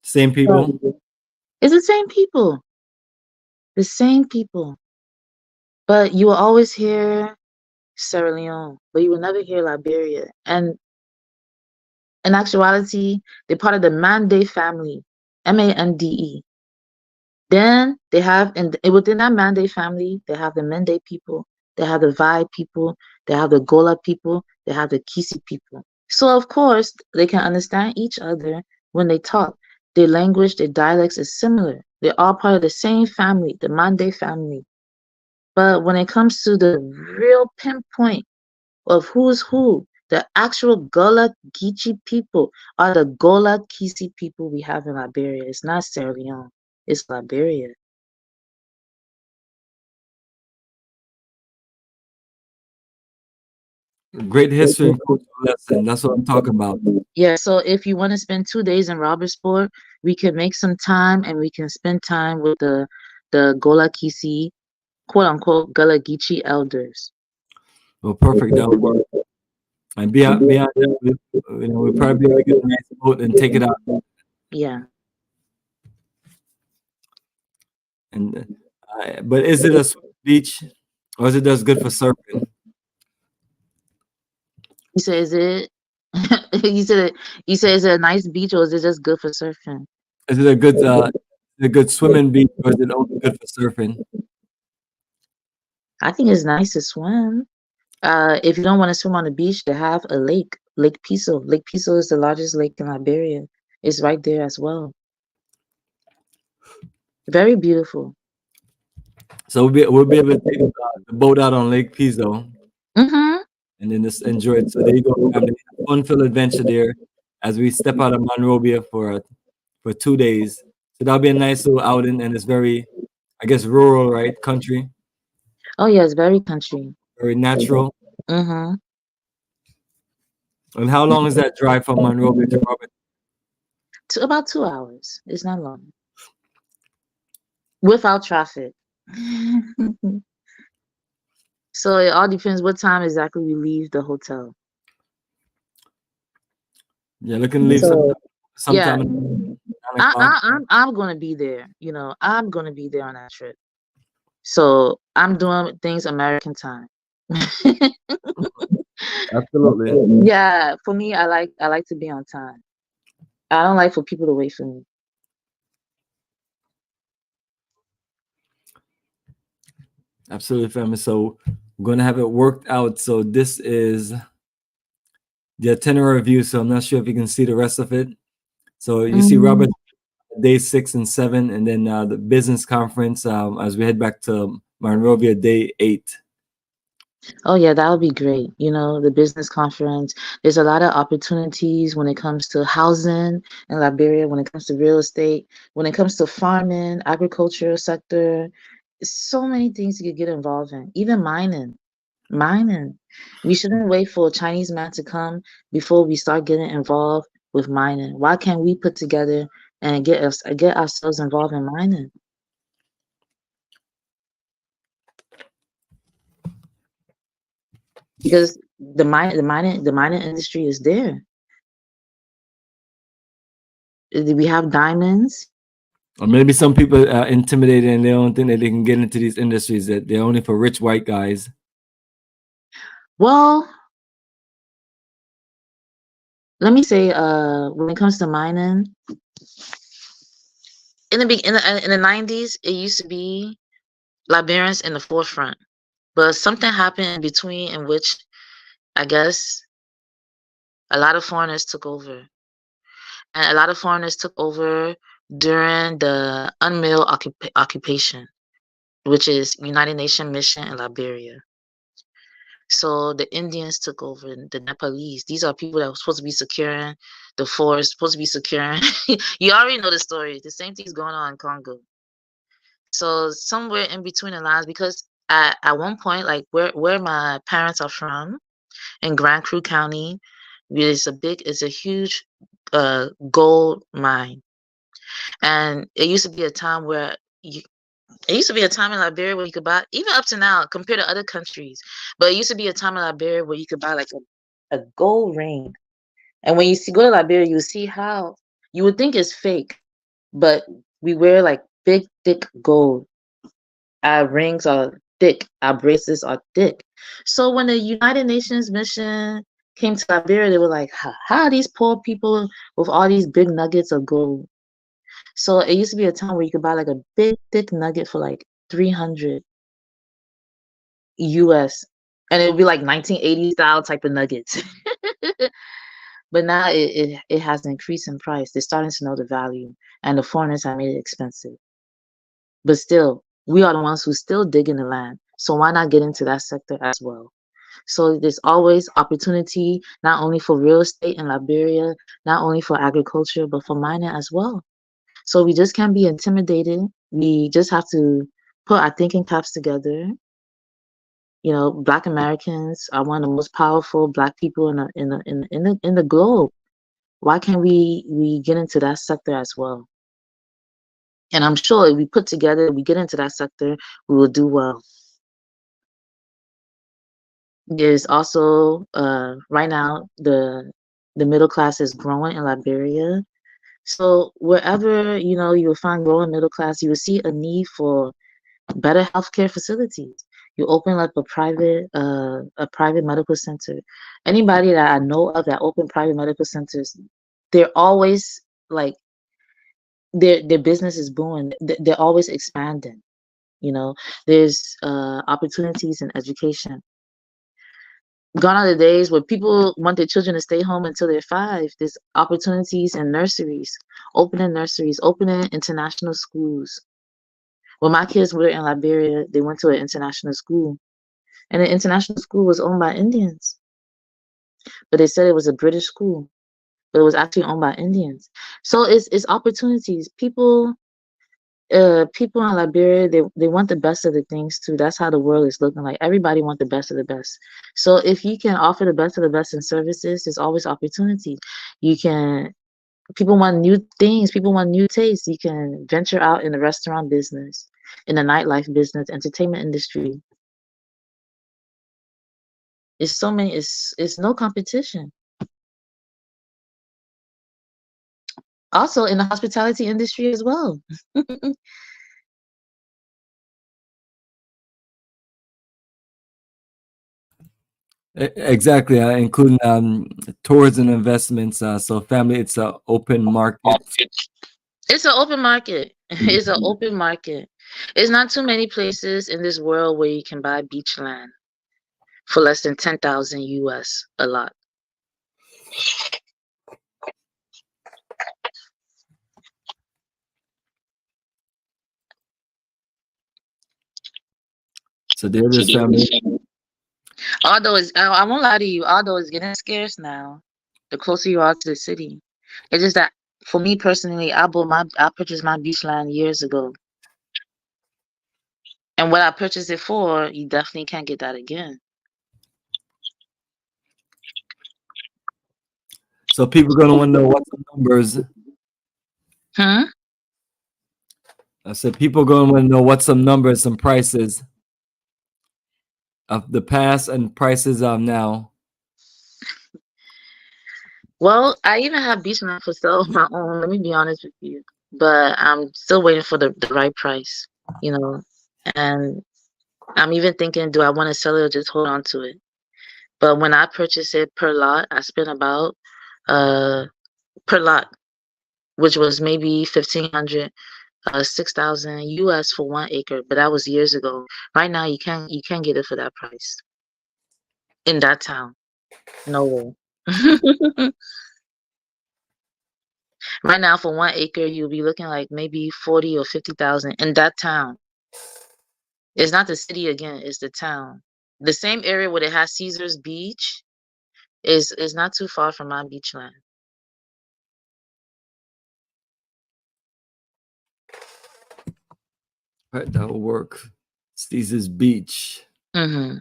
Same people? It's the same people. The same people. But you will always hear Sierra Leone, but you will never hear Liberia. And in actuality, they're part of the Mande family, Mande. Then they have, and within that Mande family, they have the Mende people, they have the Vai people, they have the Gola people, they have the Kisi people. So of course, they can understand each other when they talk. Their language, their dialects is similar. They're all part of the same family, the Mande family. But when it comes to the real pinpoint of who's who, the actual Gullah Geechee people are the Gola Kisi people we have in Liberia. It's not Sierra Leone. It's Liberia. Great history and cultural lesson. That's what I'm talking about. Yeah, so if you want to spend 2 days in Robertsport, we can make some time and we can spend time with the Gola Kisi, quote unquote, Gullah Geechee elders. Well, perfect. That would work. And beyond that, we'll probably get a nice boat and take it out. Yeah. And but is it a beach, or is it just good for surfing? You say, is it? you said is it a nice beach or is it just good for surfing? Is it a good swimming beach, or is it only good for surfing? I think it's nice to swim. If you don't want to swim on the beach, they have a lake, Lake Piso. Lake Piso is the largest lake in Liberia. It's right there as well. Very beautiful. So we'll be able to take the boat out on Lake Piso Mm-hmm. and then just enjoy it. So there you go, family. Fun-filled adventure there as we step out of Monrovia for 2 days. So that'll be a nice little outing, and it's very, I guess, rural, right? Country, Oh yeah, it's very country. very natural. Mm-hmm. And how long is that drive from Monrovia to Robert? To about 2 hours. It's not long. Without traffic. So it all depends what time exactly we leave the hotel. Yeah, looking to leave So yeah, sometime in 9 o'clock. I'm gonna be there. You know, I'm gonna be there on that trip. So I'm doing things American time. Absolutely. Yeah, for me, I like to be on time. I don't like for people to wait for me. Absolutely, family. So we're gonna have it worked out. So this is the itinerary view. So I'm not sure if you can see the rest of it. So you see Robert day 6 and 7, and then the business conference as we head back to Monrovia day 8. Oh yeah, that would be great. You know, the business conference. There's a lot of opportunities when it comes to housing in Liberia, when it comes to real estate, when it comes to farming, agricultural sector. So many things you could get involved in. Even mining. Mining. We shouldn't wait for a Chinese man to come before we start getting involved with mining. Why can't we put together and get ourselves involved in mining? Because the mining industry is there. We have diamonds. Or maybe some people are intimidated and they don't think that they can get into these industries, that they're only for rich white guys. Well, let me say, when it comes to mining, in the 90s, it used to be Liberians in the forefront, but something happened in between in which I guess a lot of foreigners took over, and a lot of foreigners took over during the UNMIL occupation, which is United Nations mission in Liberia. So the Indians took over, and the Nepalese. These are people that were supposed to be securing the forest, supposed to be securing. You already know the story. The same thing's going on in Congo. So somewhere in between the lines, because at one point, like where my parents are from, in Grand Cru County, it's a huge gold mine, and it used to be a time where it used to be a time in Liberia where you could buy, even up to now, compared to other countries, but it used to be a time in Liberia where you could buy like a gold ring. And when go to Liberia, you see how you would think it's fake, but we wear like big, thick gold. Our rings are thick, our bracelets are thick. So when the United Nations mission came to Liberia, they were like, how are these poor people with all these big nuggets of gold? So it used to be a time where you could buy like a big, thick nugget for like 300 US, and it would be like 1980 style type of nuggets. But now it has increased in price. They're starting to know the value, and the foreigners have made it expensive. But still, we are the ones who still dig in the land. So why not get into that sector as well? So there's always opportunity, not only for real estate in Liberia, not only for agriculture, but for mining as well. So we just can't be intimidated. We just have to put our thinking caps together. You know, Black Americans are one of the most powerful Black people in the globe. Why can't we get into that sector as well? And I'm sure if we put together, we get into that sector, we will do well. There's also right now the middle class is growing in Liberia. So wherever you will find growing middle class, you will see a need for better healthcare facilities. You open up a private medical center. Anybody that I know of that open private medical centers, they're always like their business is booming. They're always expanding. You know, there's opportunities in education. Gone are the days where people want their children to stay home until they're 5. There's opportunities in nurseries, opening international schools. When my kids were in Liberia, they went to an international school, and the international school was owned by Indians. But they said it was a British school, but it was actually owned by Indians. So it's opportunities. People in Liberia, they want the best of the things too. That's how the world is looking like. Everybody wants the best of the best. So if you can offer the best of the best in services, there's always opportunity. People want new things, people want new tastes. You can venture out in the restaurant business, in the nightlife business, entertainment industry. It's so many, it's no competition. Also in the hospitality industry as well. Exactly, including tourism investments. So family, it's an open market. It's an open market. It's an open market. It's not too many places in this world where you can buy beach land for less than 10,000 US a lot. So there it is, family. Although I won't lie to you, although it's getting scarce now, the closer you are to the city. It's just that for me personally, I purchased my beach land years ago. And what I purchased it for, you definitely can't get that again. So people are gonna want to know what's the numbers. I said people are gonna want to know what some numbers, some prices of the past and prices of now. Well, I even have beach land for sale of my own, let me be honest with you. But I'm still waiting for the right price, you know. And I'm even thinking, do I want to sell it or just hold on to it? But when I purchased it per lot, I spent about per lot, which was maybe 1,500, 6,000 US for 1 acre. But that was years ago. Right now, you can't get it for that price in that town. No way. Right now, for 1 acre, you'll be looking like maybe 40 or 50,000 in that town. It's not the city again; it's the town. The same area where it has Caesar's Beach is not too far from my beach land. Right, that will work. Caesar's Beach. Yeah,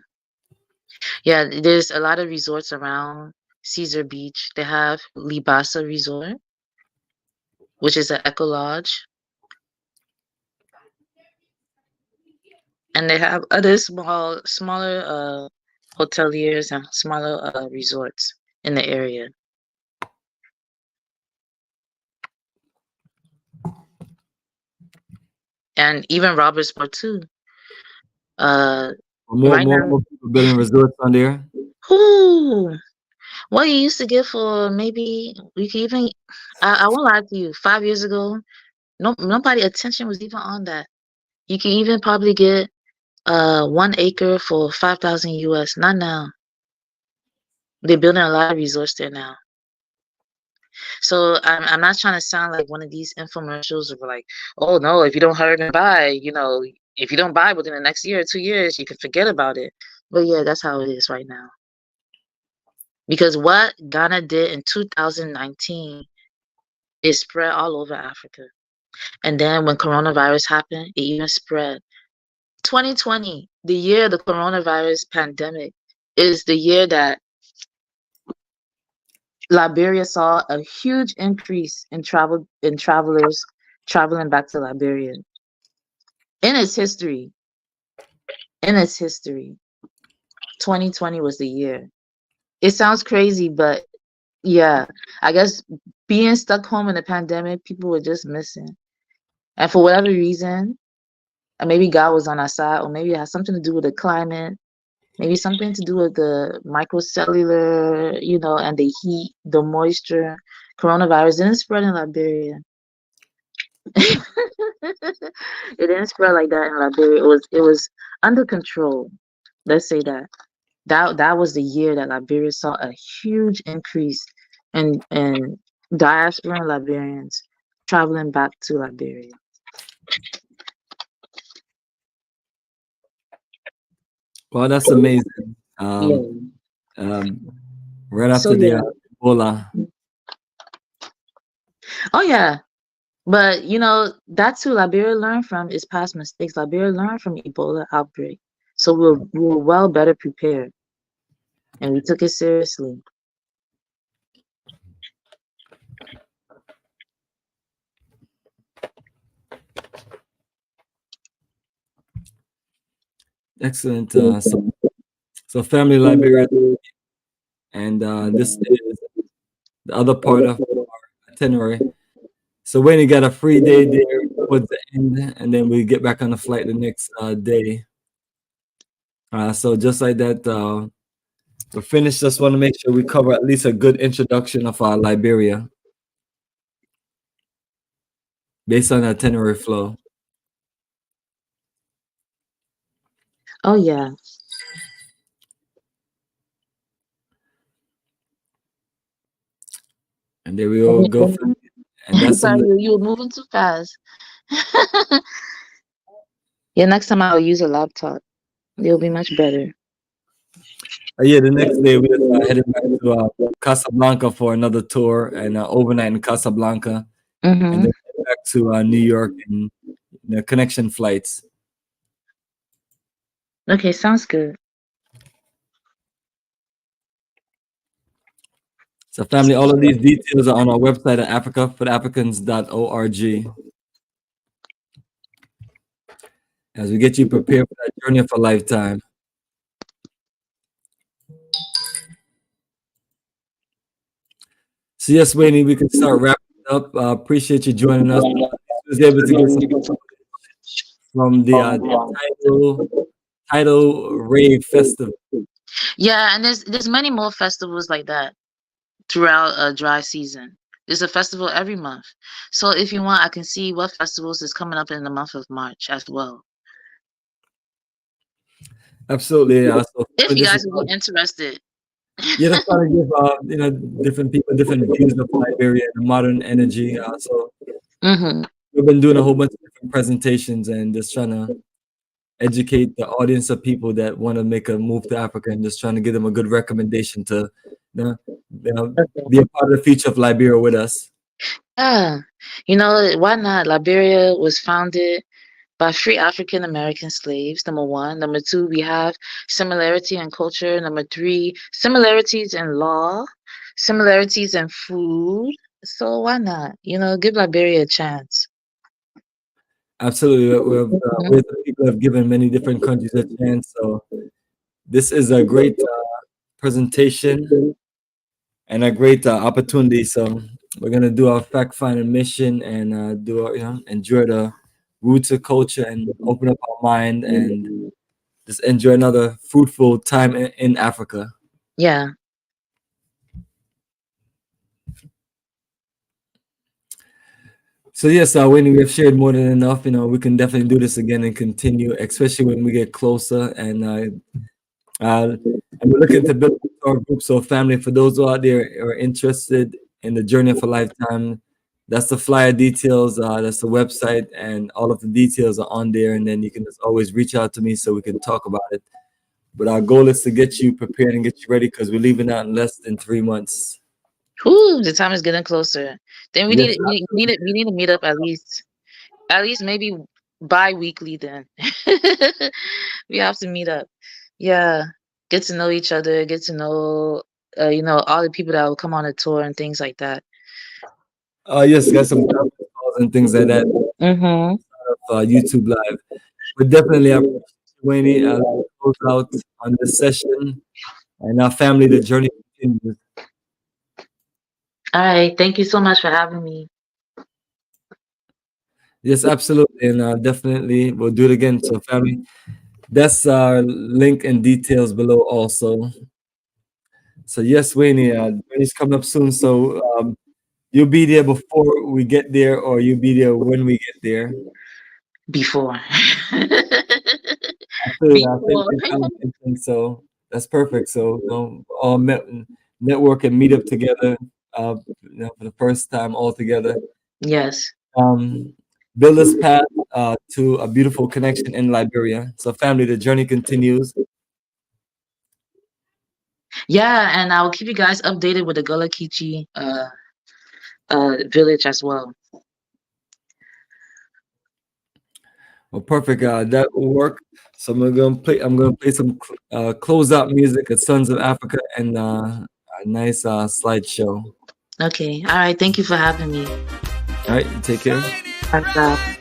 there's a lot of resorts around Caesar Beach. They have Libasa Resort, which is an eco lodge. And they have other smaller hoteliers and smaller resorts in the area. And even Robertsport too. More Right now, people building resorts on there. what you used to get for maybe you can even I won't lie to you, 5 years ago, nobody attention was even on that. You can even probably get 1 acre for 5,000 US. Not now. They're building a lot of resorts there now. So I'm not trying to sound like one of these infomercials of like, oh no, if you don't hurry and buy, you know, if you don't buy within the next year or 2 years, you can forget about it. But yeah, that's how it is right now. Because what Ghana did in 2019 is spread all over Africa. And then when coronavirus happened, it even spread. 2020, the year of the coronavirus pandemic, is the year that Liberia saw a huge increase in travelers traveling back to Liberia. In its history, 2020 was the year. It sounds crazy, but yeah, I guess being stuck home in the pandemic, people were just missing. And for whatever reason, maybe God was on our side, or maybe it has something to do with the climate, maybe something to do with the microcellular, you know, and the heat, the moisture. Coronavirus didn't spread in Liberia. It didn't spread like that in Liberia. It was under control. Let's say that. That was the year that Liberia saw a huge increase in diaspora Liberians traveling back to Liberia. Well, that's amazing. Yeah. Right So after the yeah. Ebola. Oh yeah. But that's who Liberia learned from is past mistakes. Liberia learned from Ebola outbreak. So we were well better prepared and we took it seriously. Excellent. So family Liberia, and this is the other part of our itinerary. So when you got a free day there towards the end, and then we get back on the flight the next day. So just like that, we're finished. Just want to make sure we cover at least a good introduction of Liberia based on the itinerary flow. Oh yeah. And there we all go. And that's Sorry, you were moving too fast. Yeah, next time I'll use a laptop. It'll be much better. yeah, the next day we headed back to Casablanca for another tour and overnight in Casablanca, and then back to New York in the connection flights. Okay, sounds good. So family, all of these details are on our website at africafortheafricans.org. As we get you prepared for that journey of a lifetime. So yes, Wayne, we can start wrapping up. Appreciate you joining us. I was able to get some from the Tidal Rave Festival. Yeah, and there's many more festivals like that throughout a dry season. There's a festival every month. So if you want, I can see what festivals is coming up in the month of March as well. Absolutely. So if you guys would be interested. Yeah, that's trying to give different people different views of Liberia and modern energy. So we've been doing a whole bunch of different presentations and just trying to educate the audience of people that want to make a move to Africa and just trying to give them a good recommendation to be a part of the future of Liberia with us. Yeah, why not? Liberia was founded by free African American slaves, number one. Number two, we have similarity in culture. Number three, similarities in law, similarities in food. So why not? Give Liberia a chance. Absolutely. People have given many different countries a chance. So this is a great presentation and a great opportunity. So we're gonna do our fact-finding mission and enjoy the roots of culture and open up our mind and just enjoy another fruitful time in Africa. Yeah. So yes, Winnie, we have shared more than enough. We can definitely do this again and continue, especially when we get closer. And we're looking to build our group. So family, for those who out there are interested in the journey of a lifetime, that's the flyer details. That's the website, and all of the details are on there. And then you can just always reach out to me so we can talk about it. But our goal is to get you prepared and get you ready because we're leaving out in less than 3 months. Ooh, the time is getting closer. Then we need to meet up at least maybe bi-weekly. Then we have to meet up. Yeah, get to know each other, get to know all the people that will come on a tour and things like that. Yes, got some calls and things like that. YouTube Live. But definitely, I appreciate Wayne. Close out on this session, and our family, the journey continues. All right, thank you so much for having me. Yes, absolutely, and definitely we'll do it again. So, family, that's our link and details below also. So, yes, Wayne, Wayne's coming up soon. So, you'll be there before we get there, or you'll be there when we get there? Before. I think so. That's perfect. So all network and meet up together for the first time all together. Yes. Build this path to a beautiful connection in Liberia. So family, the journey continues. Yeah, and I'll keep you guys updated with the Gullah Kichi village as well. Well, perfect. That will work. So I'm gonna play some closeout music at Sons of Africa and a nice slideshow. Okay. All right. Thank you for having me. All right. Take care. Bye.